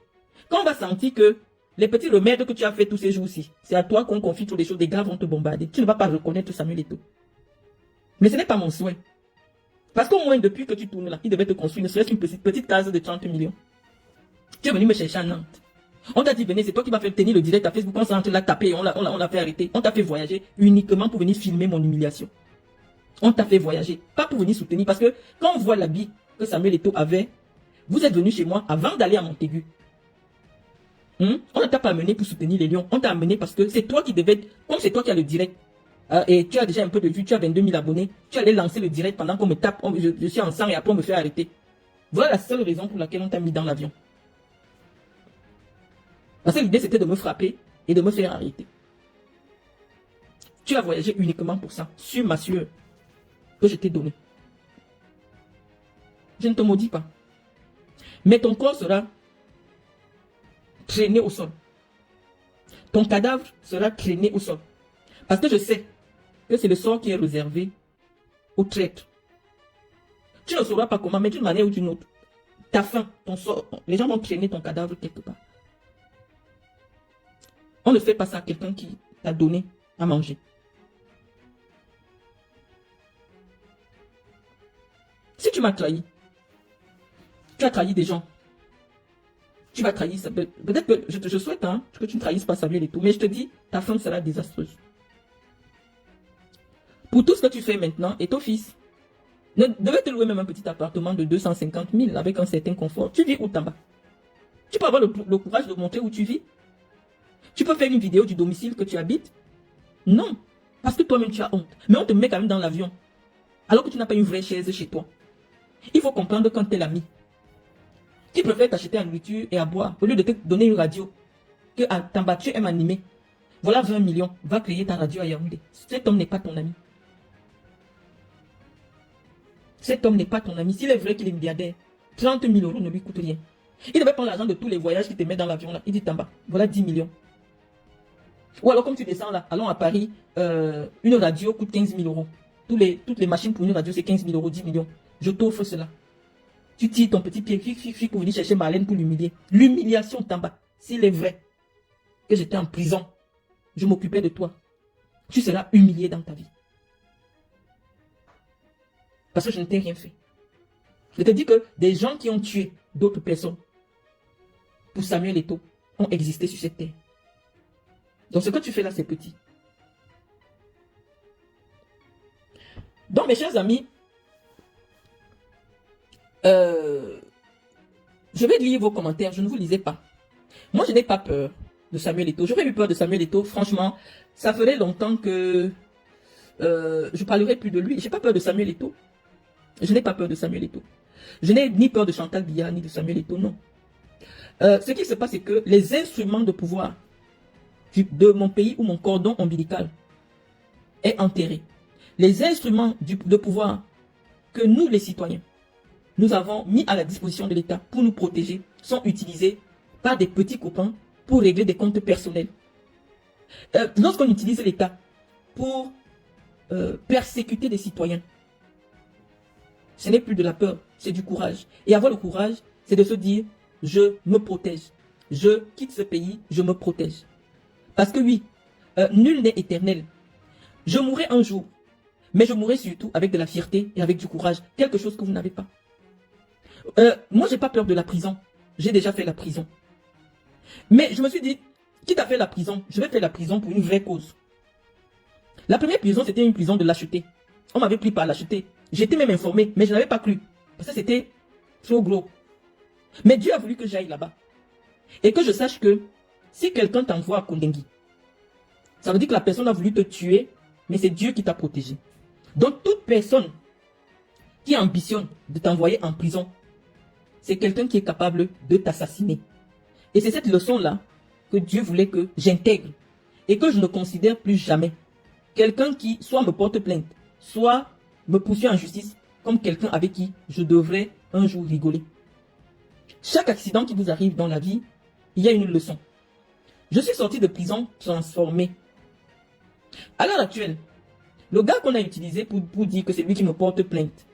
Quand on va sentir que les petits remèdes que tu as fait tous ces jours-ci, c'est à toi qu'on confie toutes les choses, des gars vont te bombarder. Tu ne vas pas reconnaître Samuel Eto'o. Mais ce n'est pas mon souhait. Parce qu'au moins, depuis que tu tournes là, il devait te construire ne serait-ce qu'une petite case de 30 millions. Tu es venu me chercher à Nantes. On t'a dit, venez, c'est toi qui vas faire tenir le direct à Facebook. On s'est rentré là, tapé, on l'a fait arrêter. On t'a fait voyager uniquement pour venir filmer mon humiliation. On t'a fait voyager, pas pour venir soutenir. Parce que quand on voit l'habit que Samuel Eto'o avait, vous êtes venu chez moi avant d'aller à Montaigu. On ne t'a pas amené pour soutenir les lions. On t'a amené parce que c'est toi qui devais, comme c'est toi qui as le direct, et tu as déjà un peu de vues, tu as 22 000 abonnés, tu allais lancer le direct pendant qu'on me tape, je suis en sang et après on me fait arrêter. Voilà la seule raison pour laquelle on t'a mis dans l'avion. Parce que l'idée c'était de me frapper et de me faire arrêter. Tu as voyagé uniquement pour ça, sur ma sueur que je t'ai donnée. Je ne te maudis pas. Mais ton corps sera traîné au sol. Ton cadavre sera traîné au sol. Parce que je sais que c'est le sort qui est réservé aux traîtres. Tu ne sauras pas comment, mais d'une manière ou d'une autre, ta faim, ton sort, les gens vont traîner ton cadavre quelque part. On ne fait pas ça à quelqu'un qui t'a donné à manger. Si tu m'as trahi, tu as trahi des gens. Tu vas trahir ça. Peut-être que je souhaite que tu ne trahisses pas Samuel Eto'o, mais je te dis, ta fin sera désastreuse. Pour tout ce que tu fais maintenant, et ton fils devait te louer même un petit appartement de 250 000 avec un certain confort. Tu vis où Tamba? Tu peux avoir le courage de montrer où tu vis? Tu peux faire une vidéo du domicile que tu habites? Non, parce que toi-même tu as honte. Mais on te met quand même dans l'avion, alors que tu n'as pas une vraie chaise chez toi. Il faut comprendre quand tu es l'ami qui préfère t'acheter à nourriture et à boire au lieu de te donner une radio que à Tamba tu aimes animer. Voilà 20 millions, va créer ta radio à Yaoundé. Cet homme n'est pas ton ami. Cet homme n'est pas ton ami. S'il est vrai qu'il est milliardaire, 30 000 euros ne lui coûte rien. Il devait prendre l'argent de tous les voyages qu'il te met dans l'avion là. Il dit Tamba, voilà 10 millions. Ou alors comme tu descends là, allons à Paris, une radio coûte 15 000 euros. Toutes les machines pour une radio c'est 15 000 euros, 10 millions. Je t'offre cela. Tu tires ton petit pied pour venir chercher Marlène pour l'humilier. L'humiliation Tamba, s'il est vrai que j'étais en prison, je m'occupais de toi, tu seras humilié dans ta vie. Parce que je ne t'ai rien fait. Je te dis que des gens qui ont tué d'autres personnes pour Samuel Eto'o ont existé sur cette terre. Donc ce que tu fais là, c'est petit. Donc mes chers amis, je vais lire vos commentaires, je ne vous lisais pas. Moi, je n'ai pas peur de Samuel Eto'o. J'aurais eu peur de Samuel Eto'o, franchement. Ça ferait longtemps que je parlerai plus de lui. Je n'ai pas peur de Samuel Eto'o. Je n'ai pas peur de Samuel Eto'o. Je n'ai ni peur de Chantal Biya, ni de Samuel Eto'o, non. Ce qui se passe, c'est que les instruments de pouvoir de mon pays où mon cordon ombilical est enterré, les instruments de pouvoir que nous, les citoyens, nous avons mis à la disposition de l'État pour nous protéger, sont utilisés par des petits copains pour régler des comptes personnels. Lorsqu'on utilise l'État pour persécuter des citoyens, ce n'est plus de la peur, c'est du courage. Et avoir le courage, c'est de se dire, je me protège. Je quitte ce pays, je me protège. Parce que oui, nul n'est éternel. Je mourrai un jour, mais je mourrai surtout avec de la fierté et avec du courage. Quelque chose que vous n'avez pas. Moi, j'ai pas peur de la prison. J'ai déjà fait la prison. Mais je me suis dit, quitte à faire la prison, je vais faire la prison pour une vraie cause. La première prison, c'était une prison de lâcheté. On m'avait pris par lâcheté. J'étais même informé, mais je n'avais pas cru. Parce que c'était trop gros. Mais Dieu a voulu que j'aille là-bas. Et que je sache que si quelqu'un t'envoie à Kondengui, ça veut dire que la personne a voulu te tuer, mais c'est Dieu qui t'a protégé. Donc toute personne qui ambitionne de t'envoyer en prison, c'est quelqu'un qui est capable de t'assassiner. Et c'est cette leçon-là que Dieu voulait que j'intègre. Et que je ne considère plus jamais quelqu'un qui soit me porte plainte, soit me poursuit en justice comme quelqu'un avec qui je devrais un jour rigoler. Chaque accident qui vous arrive dans la vie, il y a une leçon. Je suis sorti de prison transformé. À l'heure actuelle, le gars qu'on a utilisé pour dire que c'est lui qui me porte plainte,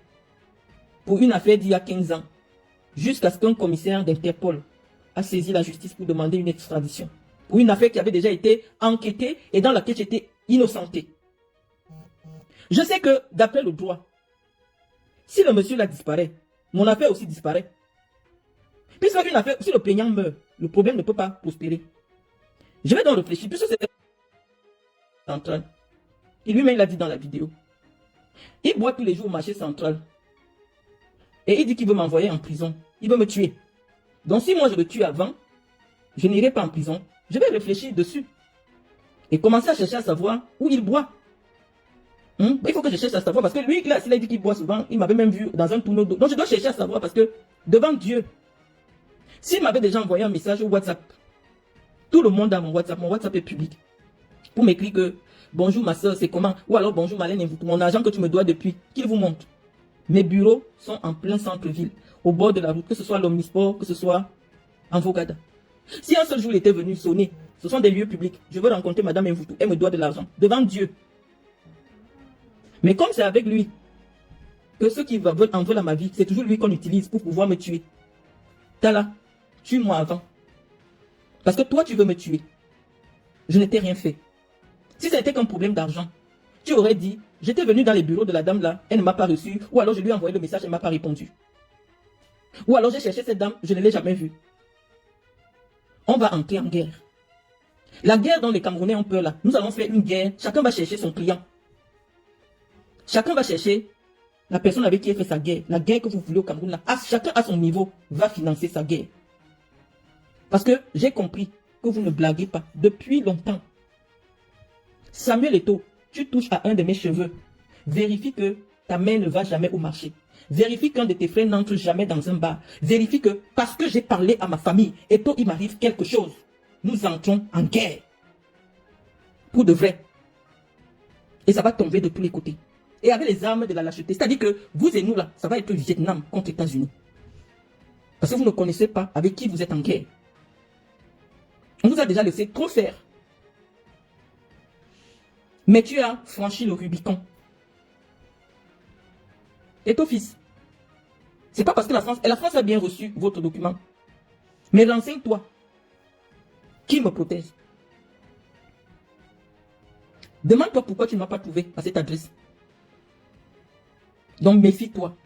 pour une affaire d'il y a 15 ans, jusqu'à ce qu'un commissaire d'Interpol a saisi la justice pour demander une extradition, pour une affaire qui avait déjà été enquêtée et dans laquelle j'étais innocenté. Je sais que, d'après le droit, si le monsieur là disparaît, mon affaire aussi disparaît. Puisque une affaire, si le plaignant meurt, le problème ne peut pas prospérer. Je vais donc réfléchir, puisque c'est central. Et lui-même, il a dit dans la vidéo. Il boit tous les jours au marché central. Et il dit qu'il veut m'envoyer en prison. Il veut me tuer. Donc si moi je le tue avant, je n'irai pas en prison. Je vais réfléchir dessus. Et commencer à chercher à savoir où il boit. Il faut que je cherche à savoir. Parce que lui, là, s'il a dit qu'il boit souvent, il m'avait même vu dans un tournoi d'eau. Donc je dois chercher à savoir parce que devant Dieu, s'il m'avait déjà envoyé un message au WhatsApp, tout le monde a mon WhatsApp est public. Pour m'écrire que bonjour ma soeur, c'est comment? Ou alors bonjour Malène, mon argent que tu me dois depuis, qu'il vous montre. Mes bureaux sont en plein centre-ville, au bord de la route, que ce soit l'Omnisport, que ce soit en Vogada. Si un seul jour il était venu sonner, ce sont des lieux publics. Je veux rencontrer Madame Mvoutou, elle me doit de l'argent, devant Dieu. Mais comme c'est avec lui, que ceux qui veulent en veulent à ma vie, c'est toujours lui qu'on utilise pour pouvoir me tuer. Tala, tue-moi avant. Parce que toi, tu veux me tuer. Je n'étais rien fait. Si ce n'était qu'un problème d'argent, tu aurais dit, j'étais venu dans les bureaux de la dame là, elle ne m'a pas reçu, ou alors je lui ai envoyé le message, elle ne m'a pas répondu. Ou alors j'ai cherché cette dame, je ne l'ai jamais vue. On va entrer en guerre. La guerre dont les Camerounais ont peur là, nous allons faire une guerre, chacun va chercher son client. Chacun va chercher la personne avec qui il fait sa guerre, la guerre que vous voulez au Cameroun là. Chacun à son niveau va financer sa guerre. Parce que j'ai compris que vous ne blaguez pas depuis longtemps. Samuel Eto'o, tu touches à un de mes cheveux. Vérifie que ta main ne va jamais au marché. Vérifie qu'un de tes frères n'entre jamais dans un bar. Vérifie que parce que j'ai parlé à ma famille, Eto'o, il m'arrive quelque chose. Nous entrons en guerre. Pour de vrai. Et ça va tomber de tous les côtés. Et avec les armes de la lâcheté. C'est-à-dire que vous et nous là, ça va être Vietnam contre États-Unis. Parce que vous ne connaissez pas avec qui vous êtes en guerre. On vous a déjà laissé trop faire. Mais tu as franchi le Rubicon. Et ton fils, c'est pas parce que la France a bien reçu votre document. Mais renseigne-toi. Qui me protège? Demande-toi pourquoi tu ne m'as pas trouvé à cette adresse. Donc méfie-toi.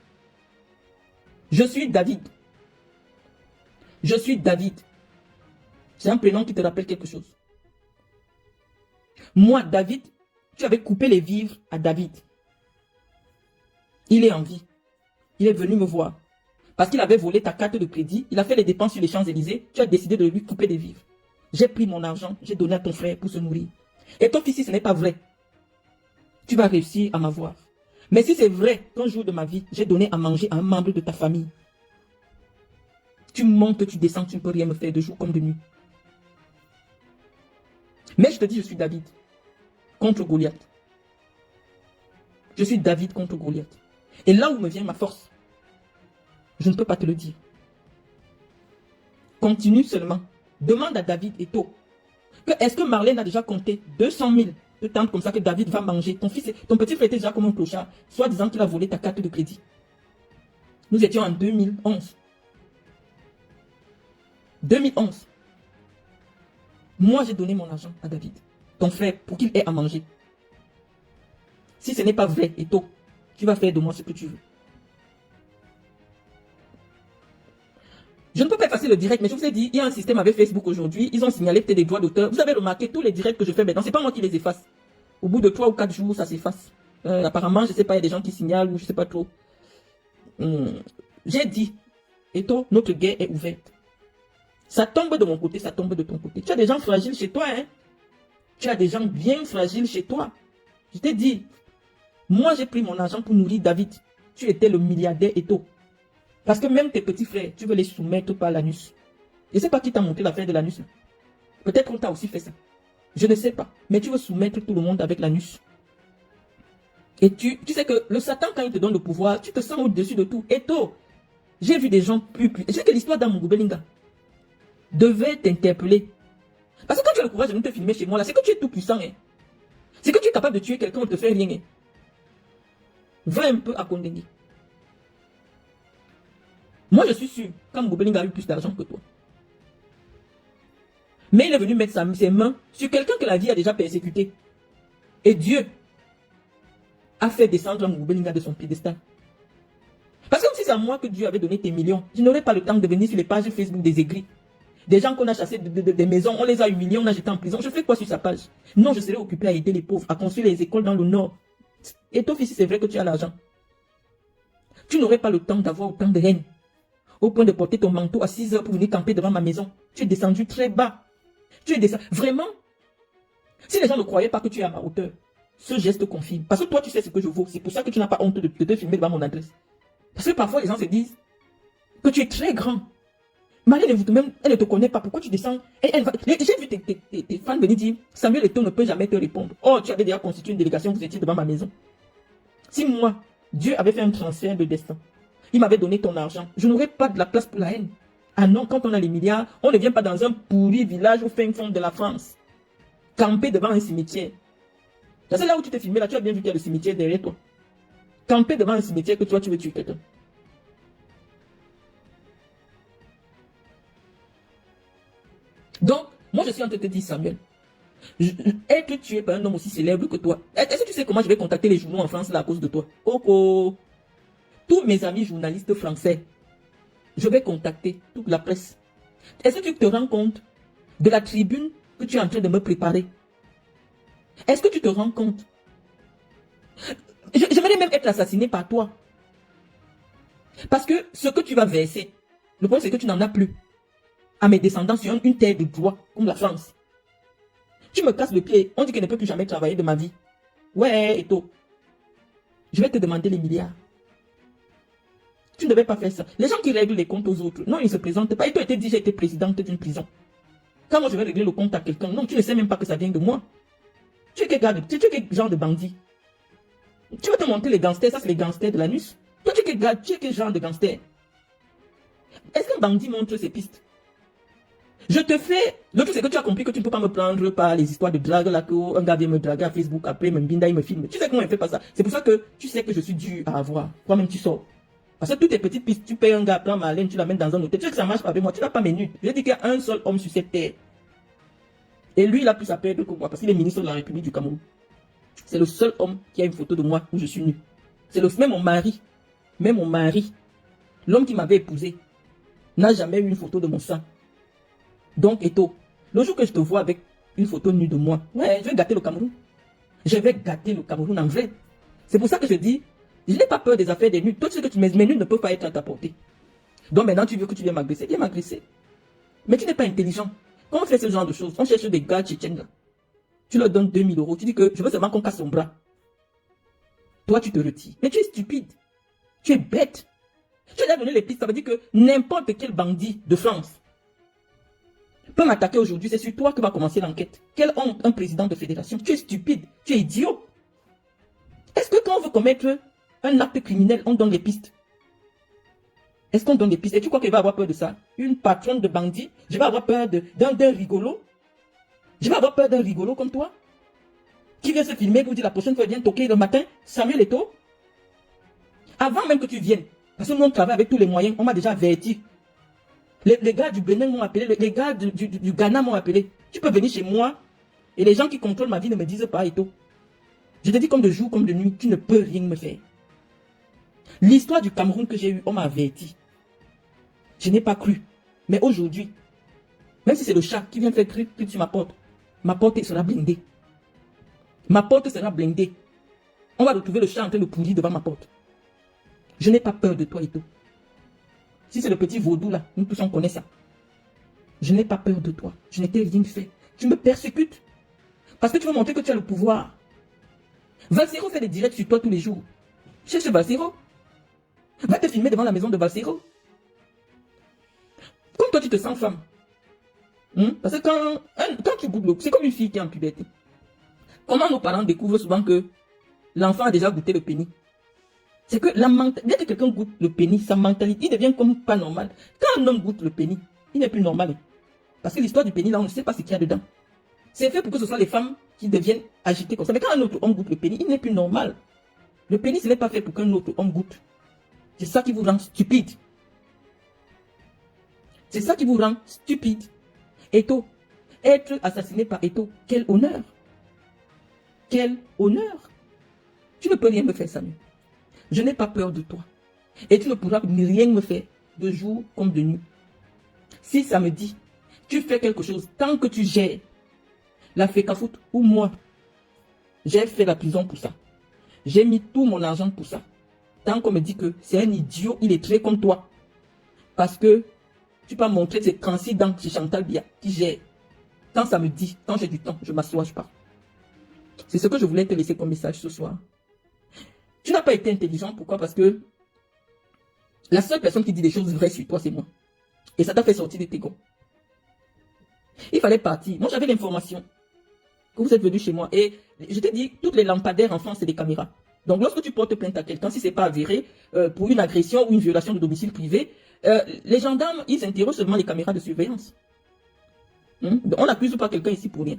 Je suis David. Je suis David. C'est un prénom qui te rappelle quelque chose. Moi, David, tu avais coupé les vivres à David. Il est en vie. Il est venu me voir. Parce qu'il avait volé ta carte de crédit. Il a fait les dépenses sur les Champs-Élysées. Tu as décidé de lui couper des vivres. J'ai pris mon argent. J'ai donné à ton frère pour se nourrir. Et ton fils, si ce n'est pas vrai, tu vas réussir à m'avoir. Mais si c'est vrai qu'un jour de ma vie, j'ai donné à manger à un membre de ta famille, tu montes, tu descends, tu ne peux rien me faire de jour comme de nuit. Mais je te dis, je suis David contre Goliath. Je suis David contre Goliath. Et là où me vient ma force, je ne peux pas te le dire. Continue seulement. Demande à David Eto'o que est-ce que Marlène a déjà compté 200 000 de temps comme ça que David va manger. Ton petit frère était déjà comme un clochard, soit disant qu'il a volé ta carte de crédit. Nous étions en 2011. 2011. Moi, j'ai donné mon argent à David, ton frère, pour qu'il ait à manger. Si ce n'est pas vrai, Eto'o, tu vas faire de moi ce que tu veux. Je ne peux pas effacer le direct, mais je vous ai dit, il y a un système avec Facebook aujourd'hui. Ils ont signalé peut-être des droits d'auteur. Vous avez remarqué tous les directs que je fais maintenant. Ce n'est pas moi qui les efface. Au bout de 3 ou 4 jours, ça s'efface. Apparemment, je ne sais pas, il y a des gens qui signalent ou je ne sais pas trop. J'ai dit, Eto'o, notre guerre est ouverte. Ça tombe de mon côté, ça tombe de ton côté. Tu as des gens fragiles chez toi, hein. Tu as des gens bien fragiles chez toi. Je t'ai dit, moi j'ai pris mon argent pour nourrir David. Tu étais le milliardaire Eto'o. Parce que même tes petits frères, tu veux les soumettre par l'anus. Je ne sais pas qui t'a monté l'affaire de l'anus. Peut-être qu'on t'a aussi fait ça. Je ne sais pas. Mais tu veux soumettre tout le monde avec l'anus. Et tu sais que le Satan, quand il te donne le pouvoir, tu te sens au-dessus de tout. Eto'o, j'ai vu des gens plus. Je sais que l'histoire d'Amougoubélinga devait t'interpeller. Parce que quand tu as le courage de nous te filmer chez moi, là, c'est que tu es tout puissant. Hein. C'est que tu es capable de tuer quelqu'un, on ne te fait rien. Hein. Va un peu à Kondengui. Moi, je suis sûr qu'Amougoubélinga a eu plus d'argent que toi. Mais il est venu mettre ses mains sur quelqu'un que la vie a déjà persécuté. Et Dieu a fait descendre Amougoubélinga de son piédestal. Parce que si c'est à moi que Dieu avait donné tes millions, je n'aurais pas le temps de venir sur les pages Facebook des aigris. Des gens qu'on a chassés des maisons, on les a humiliés, on a jetés en prison. Je fais quoi sur sa page? Non, je serai occupé à aider les pauvres, à construire les écoles dans le Nord. Et toi, fils, c'est vrai que tu as l'argent. Tu n'aurais pas le temps d'avoir autant de haine, au point de porter ton manteau à 6 heures pour venir camper devant ma maison. Tu es descendu très bas. Tu es descendu. Vraiment, si les gens ne croyaient pas que tu es à ma hauteur, ce geste confirme. Parce que toi, tu sais ce que je vaux. C'est pour ça que tu n'as pas honte de te filmer devant mon adresse. Parce que parfois, les gens se disent que tu es très grand. Marie, même, elle ne te connaît pas. Pourquoi tu descends? J'ai vu tes fans venir dire, Samuel Eto'o ne peut jamais te répondre. Oh, tu avais déjà constitué une délégation, vous étiez devant ma maison. Si moi, Dieu avait fait un transfert de destin, il m'avait donné ton argent, je n'aurais pas de la place pour la haine. Ah non, quand on a les milliards, on ne vient pas dans un pourri village au fin fond de la France, camper devant un cimetière. C'est là où tu t'es filmé, là, tu as bien vu qu'il y a le cimetière derrière toi. Camper devant un cimetière que toi, tu veux tuer quelqu'un. Donc, moi je suis en train de te dire, Samuel, être tué par un homme aussi célèbre que toi. Est-ce que tu sais comment je vais contacter les journaux en France là à cause de toi? Coco, tous mes amis journalistes français, je vais contacter toute la presse. Est-ce que tu te rends compte de la tribune que tu es en train de me préparer? Est-ce que tu te rends compte? J'aimerais même être assassiné par toi. Parce que ce que tu vas verser, le problème c'est que tu n'en as plus à mes descendants sur une terre de droit comme la France. Tu me casses le pied, on dit qu'elle ne peut plus jamais travailler de ma vie. Ouais, Eto'o, je vais te demander les milliards. Tu ne devais pas faire ça. Les gens qui règlent les comptes aux autres, non, ils ne se présentent pas. Eto'o était dit, j'ai été présidente d'une prison. Quand moi je vais régler le compte à quelqu'un, non, tu ne sais même pas que ça vient de moi. Tu es quel genre de bandit? Tu vas te montrer les gangsters, ça c'est les gangsters de l'anus. Toi, tu es quel genre de gangster? Est-ce qu'un bandit montre ses pistes? Je te fais... Le truc, c'est que tu as compris que tu ne peux pas me prendre par les histoires de drague, là, qu'un gars vient me draguer à Facebook, après, il me filme. Tu sais comment il fait pas ça? C'est pour ça que tu sais que je suis dur à avoir. Toi-même, tu sors. Parce que toutes tes petites pistes, tu payes un gars, prends ma laine, tu l'amènes dans un hôtel. Tu sais que ça marche pas avec moi, tu n'as pas mes nudes. Je dis qu'il y a un seul homme sur cette terre. Et lui, il a plus à perdre que moi, parce qu'il est ministre de la République du Cameroun. C'est le seul homme qui a une photo de moi où je suis nu. C'est même mon mari, l'homme qui m'avait épousé, n'a jamais eu une photo de mon sein. Donc, Eto'o, le jour que je te vois avec une photo nue de moi, ouais, je vais gâter le Cameroun. Je vais gâter le Cameroun en vrai. C'est pour ça que je dis, je n'ai pas peur des affaires des nudes. Toi, tu sais que mes nudes ne peuvent pas être à ta portée. Donc maintenant, tu veux que tu viennes m'agresser. Viens m'agresser. Mais tu n'es pas intelligent. Quand on fait ce genre de choses, on cherche des gars tchétchènes là. Tu leur donnes 2000 €. Tu dis que je veux seulement qu'on casse son bras. Toi, tu te retires. Mais tu es stupide. Tu es bête. Tu as donné les pistes. Ça veut dire que n'importe quel bandit de France peut m'attaquer aujourd'hui. C'est sur toi que va commencer l'enquête. Quelle honte, un président de fédération. Tu es stupide. Tu es idiot. Est-ce que quand on veut commettre un acte criminel, on donne les pistes? Est-ce qu'on donne des pistes? Et tu crois qu'il va avoir peur de ça? Une patronne de bandits? Je vais avoir peur d'un rigolo? Je vais avoir peur d'un rigolo comme toi? Qui vient se filmer pour dire la prochaine fois, viens toquer le matin, Samuel Eto'o? Avant même que tu viennes, parce que nous on travaille avec tous les moyens, on m'a déjà averti. Les gars du Bénin m'ont appelé, les gars du Ghana m'ont appelé. Tu peux venir chez moi et les gens qui contrôlent ma vie ne me disent pas Eto'o. Je te dis comme de jour, comme de nuit, tu ne peux rien me faire. L'histoire du Cameroun que j'ai eue, on m'a averti. Je n'ai pas cru. Mais aujourd'hui, même si c'est le chat qui vient faire cric sur ma porte sera blindée. Ma porte sera blindée. On va retrouver le chat en train de pourrir devant ma porte. Je n'ai pas peur de toi, Eto'o. Si c'est le petit vaudou là, nous tous on connaît ça. Je n'ai pas peur de toi. Je n'ai rien fait. Tu me persécutes. Parce que tu veux montrer que tu as le pouvoir. Valsero fait des directs sur toi tous les jours. Cherche Valsero. Va te filmer devant la maison de Valsero. Comme toi tu te sens femme. Parce que quand tu goûtes l'eau, c'est comme une fille qui est en puberté. Comment nos parents découvrent souvent que l'enfant a déjà goûté le pénis? C'est que dès que quelqu'un goûte le pénis, sa mentalité il devient comme pas normal. Quand un homme goûte le pénis, il n'est plus normal. Parce que l'histoire du pénis, là, on ne sait pas ce qu'il y a dedans. C'est fait pour que ce soit les femmes qui deviennent agitées comme ça. Mais quand un autre homme goûte le pénis, il n'est plus normal. Le pénis, il n'est pas fait pour qu'un autre homme goûte. C'est ça qui vous rend stupide. C'est ça qui vous rend stupide. Eto'o, être assassiné par Eto'o, quel honneur. Quel honneur. Tu ne peux rien me faire, Samuel. Je n'ai pas peur de toi. Et tu ne pourras rien me faire, de jour comme de nuit. Si ça me dit, tu fais quelque chose, tant que tu gères la FECAFOOT ou moi, j'ai fait la prison pour ça. J'ai mis tout mon argent pour ça. Tant qu'on me dit que c'est un idiot, il est très comme toi. Parce que tu peux montrer tes 36 dents chez Chantal Biya, qui gère. Quand ça me dit, quand j'ai du temps, je m'assois, je pars. C'est ce que je voulais te laisser comme message ce soir. Tu n'as pas été intelligent, pourquoi? Parce que la seule personne qui dit des choses vraies sur toi, c'est moi. Et ça t'a fait sortir de tes gonds. Il fallait partir. Moi, j'avais l'information que vous êtes venu chez moi. Et je t'ai dit, toutes les lampadaires en France, c'est des caméras. Donc, lorsque tu portes plainte à quelqu'un, si ce n'est pas avéré, pour une agression ou une violation de domicile privé, les gendarmes, ils interrogent seulement les caméras de surveillance. On n'accuse pas quelqu'un ici pour rien.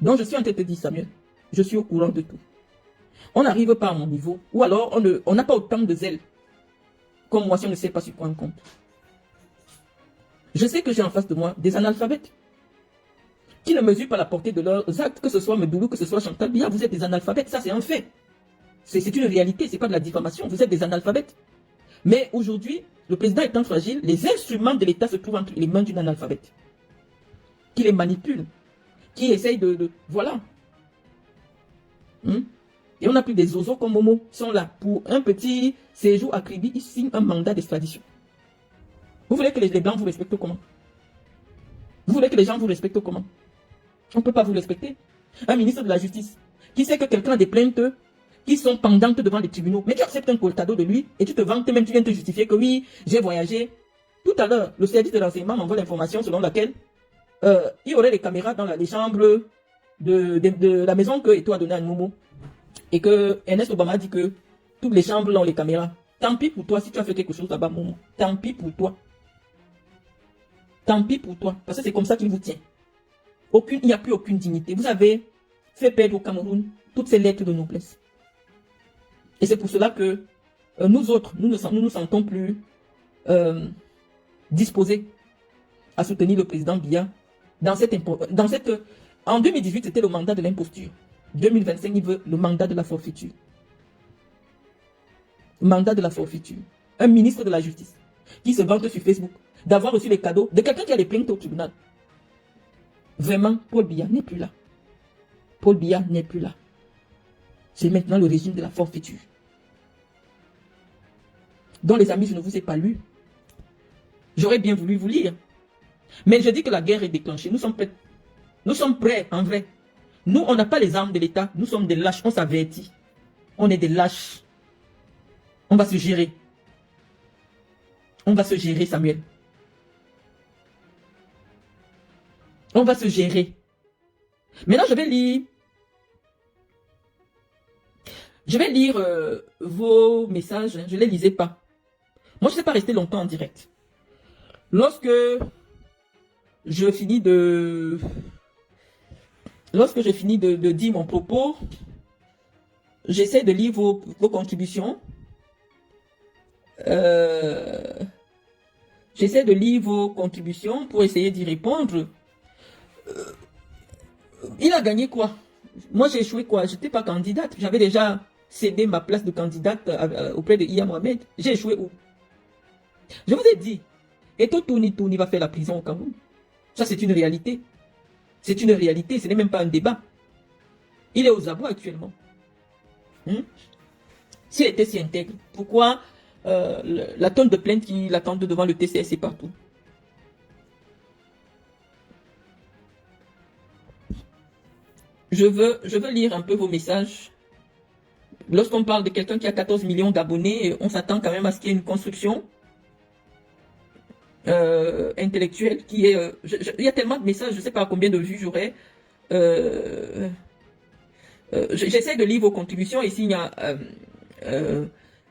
Donc, je suis en train de te dire, Samuel, je suis au courant de tout. On n'arrive pas à mon niveau, ou alors on n'a pas autant de zèle, comme moi si on ne sait pas sur quoi on compte. Je sais que j'ai en face de moi des analphabètes, qui ne mesurent pas la portée de leurs actes, que ce soit Medoulou, que ce soit Chantal Biya, vous êtes des analphabètes, ça c'est un fait. C'est une réalité, c'est pas de la diffamation, vous êtes des analphabètes. Mais aujourd'hui, le président étant fragile, les instruments de l'État se trouvent entre les mains d'une analphabète, qui les manipule, qui essaye voilà. Et on n'a plus des oiseaux comme Momo, qui sont là pour un petit séjour à Kribi, ils signent un mandat d'extradition. Vous voulez que les Blancs vous respectent comment? Vous voulez que les gens vous respectent comment? On ne peut pas vous respecter. Un ministre de la Justice qui sait que quelqu'un a des plaintes qui sont pendantes devant les tribunaux, mais tu acceptes un coltado de lui et tu te vantes, même tu viens te justifier que oui, j'ai voyagé. Tout à l'heure, le service de renseignement m'envoie l'information selon laquelle il y aurait des caméras dans les chambres de la maison que Eto'o a donnée à Momo. Et que Ernest Obama a dit que toutes les chambres ont les caméras. Tant pis pour toi si tu as fait quelque chose là-bas, Momo. Tant pis pour toi. Tant pis pour toi. Parce que c'est comme ça qu'il vous tient. Il n'y a plus aucune dignité. Vous avez fait perdre au Cameroun toutes ces lettres de noblesse. Et c'est pour cela que nous autres, nous nous sentons plus disposés à soutenir le président Biya en 2018, c'était le mandat de l'imposture. 2025, il veut le mandat de la forfaiture. Mandat de la forfaiture. Un ministre de la Justice qui se vante sur Facebook d'avoir reçu les cadeaux de quelqu'un qui a les plaintes au tribunal. Vraiment, Paul Biya n'est plus là. Paul Biya n'est plus là. C'est maintenant le régime de la forfaiture. Donc les amis, je ne vous ai pas lu. J'aurais bien voulu vous lire. Mais je dis que la guerre est déclenchée. Nous sommes prêts. Nous sommes prêts, en vrai. Nous, on n'a pas les armes de l'État. Nous sommes des lâches. On s'avertit. On est des lâches. On va se gérer. On va se gérer, Samuel. On va se gérer. Maintenant, je vais lire. Je vais lire vos messages. Je ne les lisais pas. Moi, je ne sais pas rester longtemps en direct. Lorsque je finis de dire mon propos, j'essaie de lire vos contributions. J'essaie de lire vos contributions pour essayer d'y répondre. Il a gagné quoi? Moi, j'ai échoué quoi? Je n'étais pas candidate. J'avais déjà cédé ma place de candidate auprès de Iya Mohamed. J'ai échoué où? Je vous ai dit, Eto'o Touni va faire la prison au Cameroun. Ça, c'est une réalité. C'est une réalité, ce n'est même pas un débat. Il est aux abois actuellement. S'il était si intègre, pourquoi la tonne de plaintes qui l'attendent devant le TCS et partout? Je veux lire un peu vos messages. Lorsqu'on parle de quelqu'un qui a 14 millions d'abonnés, on s'attend quand même à ce qu'il y ait une construction intellectuelle qui est... il y a tellement de messages, je ne sais pas combien de vues j'aurai. J'essaie de lire vos contributions et s'il n'y a...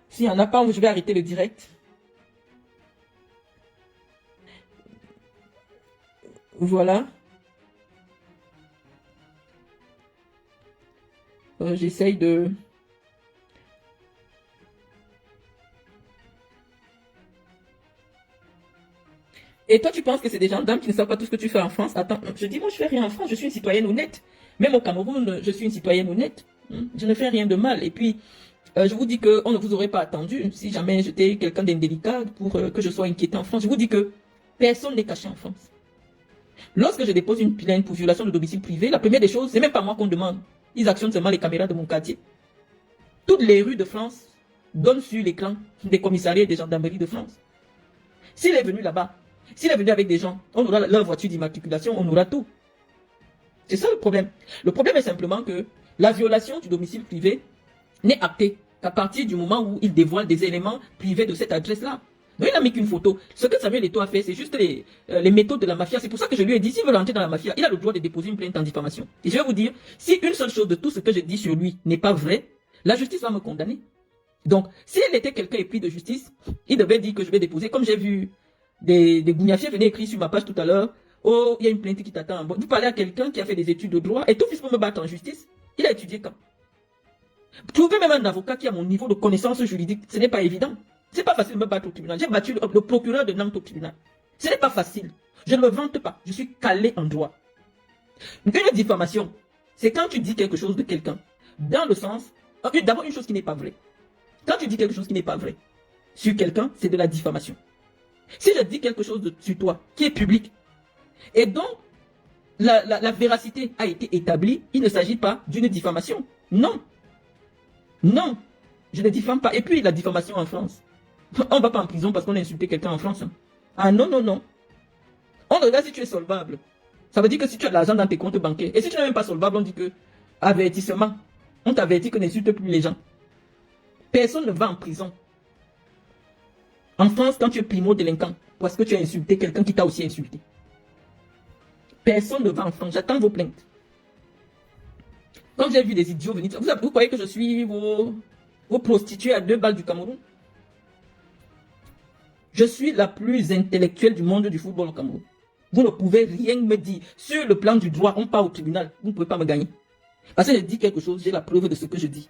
s'il n'y en a pas, je vais arrêter le direct. Voilà. J'essaye de... Et toi, tu penses que c'est des gendarmes qui ne savent pas tout ce que tu fais en France? Attends, je dis, moi, je fais rien en France, je suis une citoyenne honnête. Même au Cameroun, je suis une citoyenne honnête. Je ne fais rien de mal. Et puis, Je vous dis qu'on ne vous aurait pas attendu si jamais j'étais quelqu'un d'indélicat pour que je sois inquiété en France. Je vous dis que personne n'est caché en France. Lorsque je dépose une plainte pour violation de domicile privé, la première des choses, c'est même pas moi qu'on demande. Ils actionnent seulement les caméras de mon quartier. Toutes les rues de France donnent sur l'écran des commissariats et des gendarmeries de France. S'il est venu là-bas, s'il est venu avec des gens, on aura leur voiture d'immatriculation, on aura tout. C'est ça le problème. Le problème est simplement que la violation du domicile privé n'est actée qu'à partir du moment où il dévoile des éléments privés de cette adresse-là. Donc il n'a mis qu'une photo. Ce que Samuel Eto'o a fait, c'est juste les méthodes de la mafia. C'est pour ça que je lui ai dit, s'il veut rentrer dans la mafia, il a le droit de déposer une plainte en diffamation. Et je vais vous dire, si une seule chose de tout ce que je dis sur lui n'est pas vrai, la justice va me condamner. Donc, si elle était quelqu'un épris de justice, il devait dire que je vais déposer. Comme j'ai vu des gougnafiers venir écrire sur ma page tout à l'heure, oh, il y a une plainte qui t'attend. Bon, vous parlez à quelqu'un qui a fait des études de droit, et tout fils peut me battre en justice. Il a étudié quand? Trouver même un avocat qui a mon niveau de connaissance juridique, ce n'est pas évident. C'est pas facile de me battre au tribunal. J'ai battu le procureur de Nantes au tribunal. Ce n'est pas facile. Je ne me vante pas. Je suis calé en droit. Une diffamation, c'est quand tu dis quelque chose de quelqu'un, dans le sens, d'abord une chose qui n'est pas vraie. Quand tu dis quelque chose qui n'est pas vrai sur quelqu'un, c'est de la diffamation. Si je dis quelque chose sur toi qui est public, et donc la véracité a été établie, il ne s'agit pas d'une diffamation. Non. Non. Je ne diffame pas. Et puis la diffamation en France. On ne va pas en prison parce qu'on a insulté quelqu'un en France. Ah non, non, non. On regarde si tu es solvable. Ça veut dire que si tu as de l'argent dans tes comptes bancaires, et si tu n'es même pas solvable, on dit que avertissement. On t'avertit que n'insulte plus les gens. Personne ne va en prison. En France, quand tu es primo-délinquant, parce que tu as insulté quelqu'un qui t'a aussi insulté. Personne ne va en France. J'attends vos plaintes. Quand j'ai vu des idiots venir, vous croyez que je suis vos prostituées à 2 balles du Cameroun? Je suis la plus intellectuelle du monde du football au Cameroun. Vous ne pouvez rien me dire. Sur le plan du droit, on part au tribunal. Vous ne pouvez pas me gagner. Parce que je dis quelque chose, j'ai la preuve de ce que je dis.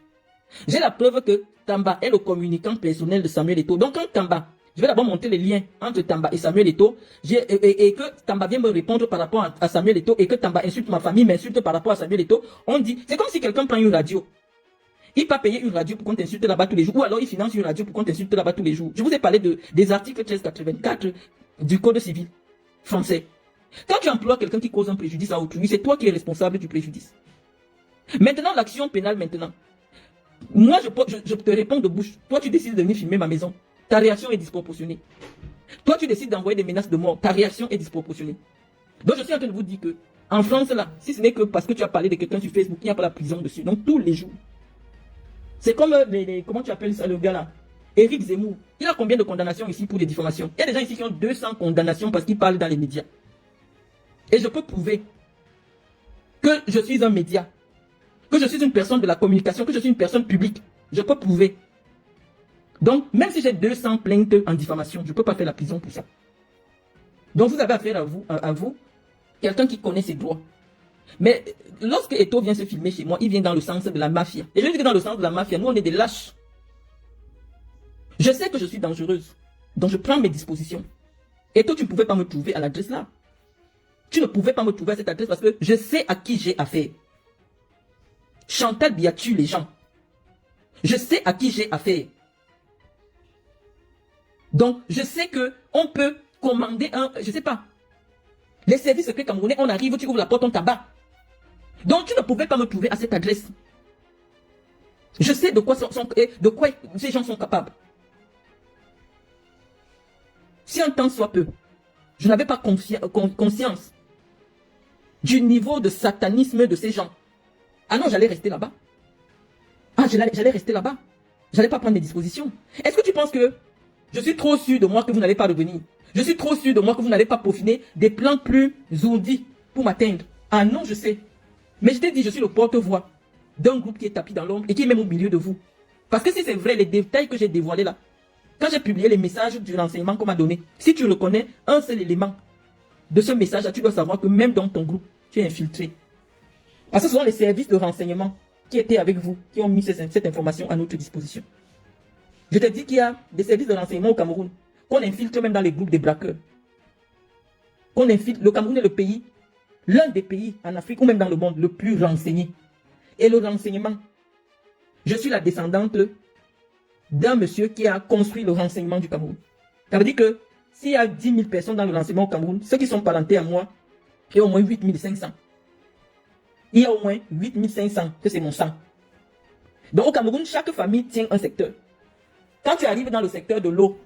J'ai la preuve que Tamba est le communicant personnel de Samuel Eto'o. Donc quand Tamba, je vais d'abord monter les liens entre Tamba et Samuel Eto'o, et que Tamba vient me répondre par rapport à Samuel Eto'o, et que Tamba insulte ma famille, m'insulte par rapport à Samuel Eto'o, on dit, c'est comme si quelqu'un prend une radio. Il peut payer une radio pour qu'on t'insulte là-bas tous les jours, ou alors il finance une radio pour qu'on t'insulte là-bas tous les jours. Je vous ai parlé des articles 1384 du Code civil français. Quand tu emploies quelqu'un qui cause un préjudice à autrui, c'est toi qui es responsable du préjudice. Maintenant, l'action pénale maintenant. Moi, je te réponds de bouche. Toi, tu décides de venir filmer ma maison. Ta réaction est disproportionnée. Toi, tu décides d'envoyer des menaces de mort. Ta réaction est disproportionnée. Donc, je suis en train de vous dire que, en France, là, si ce n'est que parce que tu as parlé de quelqu'un sur Facebook, il n'y a pas la prison dessus. Donc, tous les jours. C'est comme comment tu appelles ça, le gars là? Éric Zemmour. Il a combien de condamnations ici pour des diffamations? Il y a des gens ici qui ont 200 condamnations parce qu'ils parlent dans les médias. Et je peux prouver que je suis un média, que je suis une personne de la communication, que je suis une personne publique. Je peux prouver. Donc, même si j'ai 200 plaintes en diffamation, je ne peux pas faire la prison pour ça. Donc, vous avez affaire à vous, quelqu'un qui connaît ses droits. Mais lorsque Eto'o vient se filmer chez moi, il vient dans le sens de la mafia. Et je dis que dans le sens de la mafia, nous on est des lâches. Je sais que je suis dangereuse. Donc je prends mes dispositions. Eto'o, tu ne pouvais pas me trouver à l'adresse là. Tu ne pouvais pas me trouver à cette adresse parce que je sais à qui j'ai affaire. Chantal Biya tue les gens. Je sais à qui j'ai affaire. Donc je sais que on peut commander je sais pas. Les services secrets camerounais, on arrive, tu ouvres la porte, on t'abat. Donc tu ne pouvais pas me trouver à cette adresse. Je sais de quoi ces gens sont capables. Si un temps soit peu, je n'avais pas conscience du niveau de satanisme de ces gens. Ah non, j'allais rester là-bas. Ah, j'allais rester là-bas. J'allais pas prendre mes dispositions. Est-ce que tu penses que je suis trop sûr de moi que vous n'allez pas revenir? Je suis trop sûr de moi que vous n'allez pas peaufiner des plans plus ourdis pour m'atteindre. Ah non, je sais. Mais je t'ai dit, je suis le porte-voix d'un groupe qui est tapis dans l'ombre et qui est même au milieu de vous. Parce que si c'est vrai, les détails que j'ai dévoilés là, quand j'ai publié les messages du renseignement qu'on m'a donné, si tu reconnais un seul élément de ce message-là, tu dois savoir que même dans ton groupe, tu es infiltré. Parce que ce sont les services de renseignement qui étaient avec vous, qui ont mis cette information à notre disposition. Je te dis qu'il y a des services de renseignement au Cameroun, qu'on infiltre même dans les groupes des braqueurs. Qu'on infiltre. Le Cameroun est le pays, l'un des pays en Afrique ou même dans le monde le plus renseigné. Et le renseignement, je suis la descendante d'un monsieur qui a construit le renseignement du Cameroun. Ça veut dire que s'il y a 10 000 personnes dans le renseignement au Cameroun, ceux qui sont parentés à moi, il y a au moins 8 500. Il y a au moins 8 500 que c'est mon sang. Donc au Cameroun, chaque famille tient un secteur. Quand tu arrives dans le secteur de l'eau,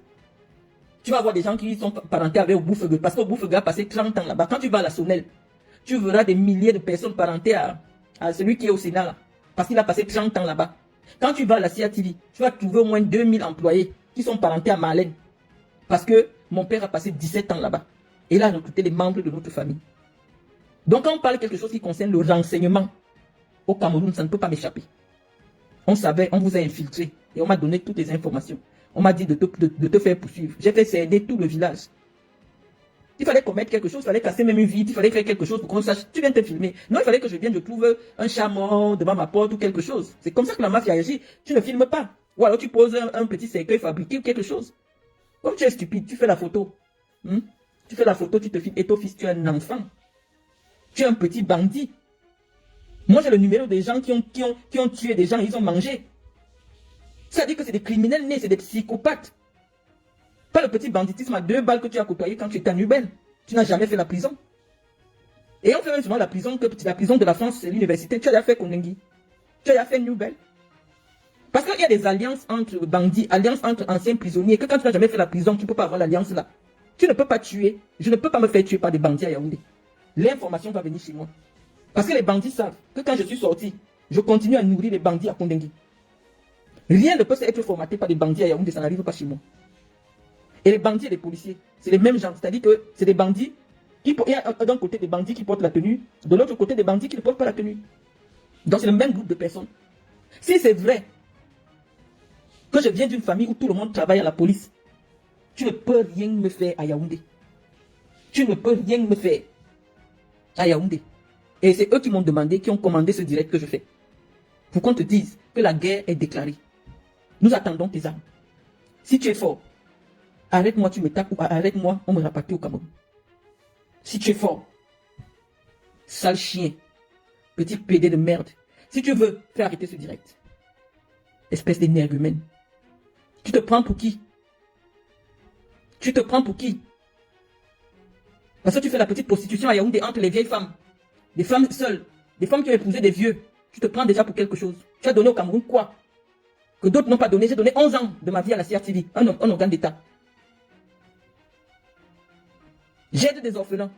tu vas voir des gens qui sont parentés avec Oboufega, parce qu'Oboufega a passé 30 ans là-bas. Quand tu vas à la Sonnelle, tu verras des milliers de personnes parentées à celui qui est au Sénat là, parce qu'il a passé 30 ans là-bas. Quand tu vas à la CIATV, tu vas trouver au moins 2000 employés qui sont parentés à Marlène, parce que mon père a passé 17 ans là-bas. Et il a recruté les membres de notre famille. Donc quand on parle de quelque chose qui concerne le renseignement au Cameroun, ça ne peut pas m'échapper. On savait, on vous a infiltré et on m'a donné toutes les informations. On m'a dit de te faire poursuivre. J'ai fait cerner tout le village. Il fallait commettre quelque chose, il fallait casser même une vitre, il fallait faire quelque chose pour qu'on sache. Tu viens te filmer. Non, il fallait que je vienne, je trouve un chat mort devant ma porte ou quelque chose. C'est comme ça que la mafia agit. Tu ne filmes pas. Ou alors tu poses un petit cercueil fabriqué ou quelque chose. Comme tu es stupide, tu fais la photo. Tu fais la photo, tu te filmes. Et ton fils, tu es un enfant. Tu es un petit bandit. Moi, j'ai le numéro des gens qui ont tué des gens, ils ont mangé. Ça dit que c'est des criminels nés, c'est des psychopathes. Pas le petit banditisme à 2 balles que tu as côtoyé quand tu étais à Nubel. Tu n'as jamais fait la prison. Et on fait même souvent la prison, que la prison de la France, c'est l'université. Tu as déjà fait Kondengi. Tu as déjà fait Nubel. Parce qu'il y a des alliances entre bandits, alliances entre anciens prisonniers, que quand tu n'as jamais fait la prison, tu ne peux pas avoir l'alliance là. Tu ne peux pas tuer. Je ne peux pas me faire tuer par des bandits à Yaoundé. L'information va venir chez moi. Parce que les bandits savent que quand je suis sorti, je continue à nourrir les bandits à Kondengi. Rien ne peut être formaté par des bandits à Yaoundé, ça n'arrive pas chez moi. Et les bandits et les policiers, c'est les mêmes gens. C'est-à-dire que c'est des bandits, il y a d'un côté des bandits qui portent la tenue, de l'autre côté des bandits qui ne portent pas la tenue. Donc c'est le même groupe de personnes. Si c'est vrai que je viens d'une famille où tout le monde travaille à la police, tu ne peux rien me faire à Yaoundé. Tu ne peux rien me faire à Yaoundé. Et c'est eux qui m'ont demandé, qui ont commandé ce direct que je fais. Pour qu'on te dise que la guerre est déclarée. Nous attendons tes armes. Si tu es fort, arrête-moi, tu me tapes, ou arrête-moi, on me rapatrie au Cameroun. Si tu es fort, sale chien, petit pédé de merde, si tu veux, fais arrêter ce direct. Espèce d'énergumène. Tu te prends pour qui? Tu te prends pour qui? Parce que tu fais la petite prostitution à Yaoundé entre les vieilles femmes. Des femmes seules, des femmes qui ont épousé des vieux. Tu te prends déjà pour quelque chose. Tu as donné au Cameroun quoi? Que d'autres n'ont pas donné. J'ai donné 11 ans de ma vie à la CRTV, un organe d'État. J'aide des orphelins.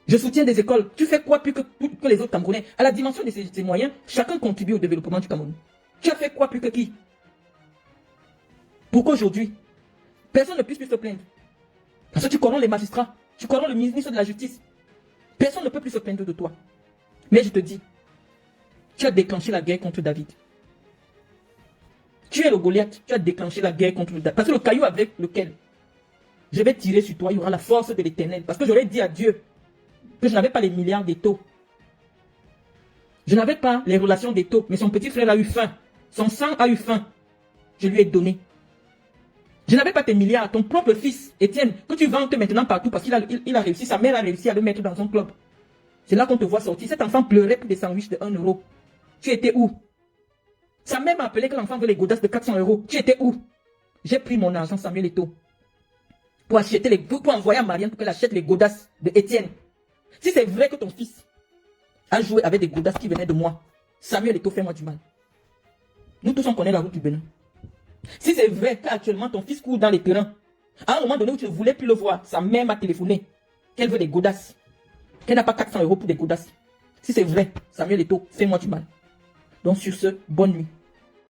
Je soutiens des écoles. Tu fais quoi plus que les autres Camerounais? À la dimension de ces moyens, chacun contribue au développement du Cameroun. Tu as fait quoi plus que qui? Pour qu'aujourd'hui, personne ne puisse plus se plaindre. Parce que tu corromps les magistrats. Tu corromps le ministre de la Justice. Personne ne peut plus se plaindre de toi. Mais je te dis, tu as déclenché la guerre contre David. Tu es le Goliath. Tu as déclenché la guerre contre David. Parce que le caillou avec lequel je vais tirer sur toi, il y aura la force de l'Éternel. Parce que j'aurais dit à Dieu que je n'avais pas les milliards d'étaux. Je n'avais pas les relations d'étaux. Mais son petit frère a eu faim. Son sang a eu faim. Je lui ai donné. Je n'avais pas tes milliards. Ton propre fils, Étienne, que tu vantes maintenant partout parce qu'il a réussi. Sa mère a réussi à le mettre dans un club. C'est là qu'on te voit sortir. Cet enfant pleurait pour des sandwichs de 1 euro. Tu étais où? Sa mère m'a appelé que l'enfant veut les godasses de 400 euros. Tu étais où? J'ai pris mon argent, Samuel Eto'o, pour acheter pour envoyer à Marianne pour qu'elle achète les godasses de Étienne. Si c'est vrai que ton fils a joué avec des godasses qui venaient de moi, Samuel Eto'o, fais-moi du mal. Nous tous on connaît la route du Bénin. Si c'est vrai qu'actuellement ton fils court dans les terrains, à un moment donné où tu ne voulais plus le voir, sa mère m'a téléphoné qu'elle veut des godasses, qu'elle n'a pas 400 euros pour des godasses. Si c'est vrai, Samuel Eto'o, fais-moi du mal. Donc sur ce, bonne nuit.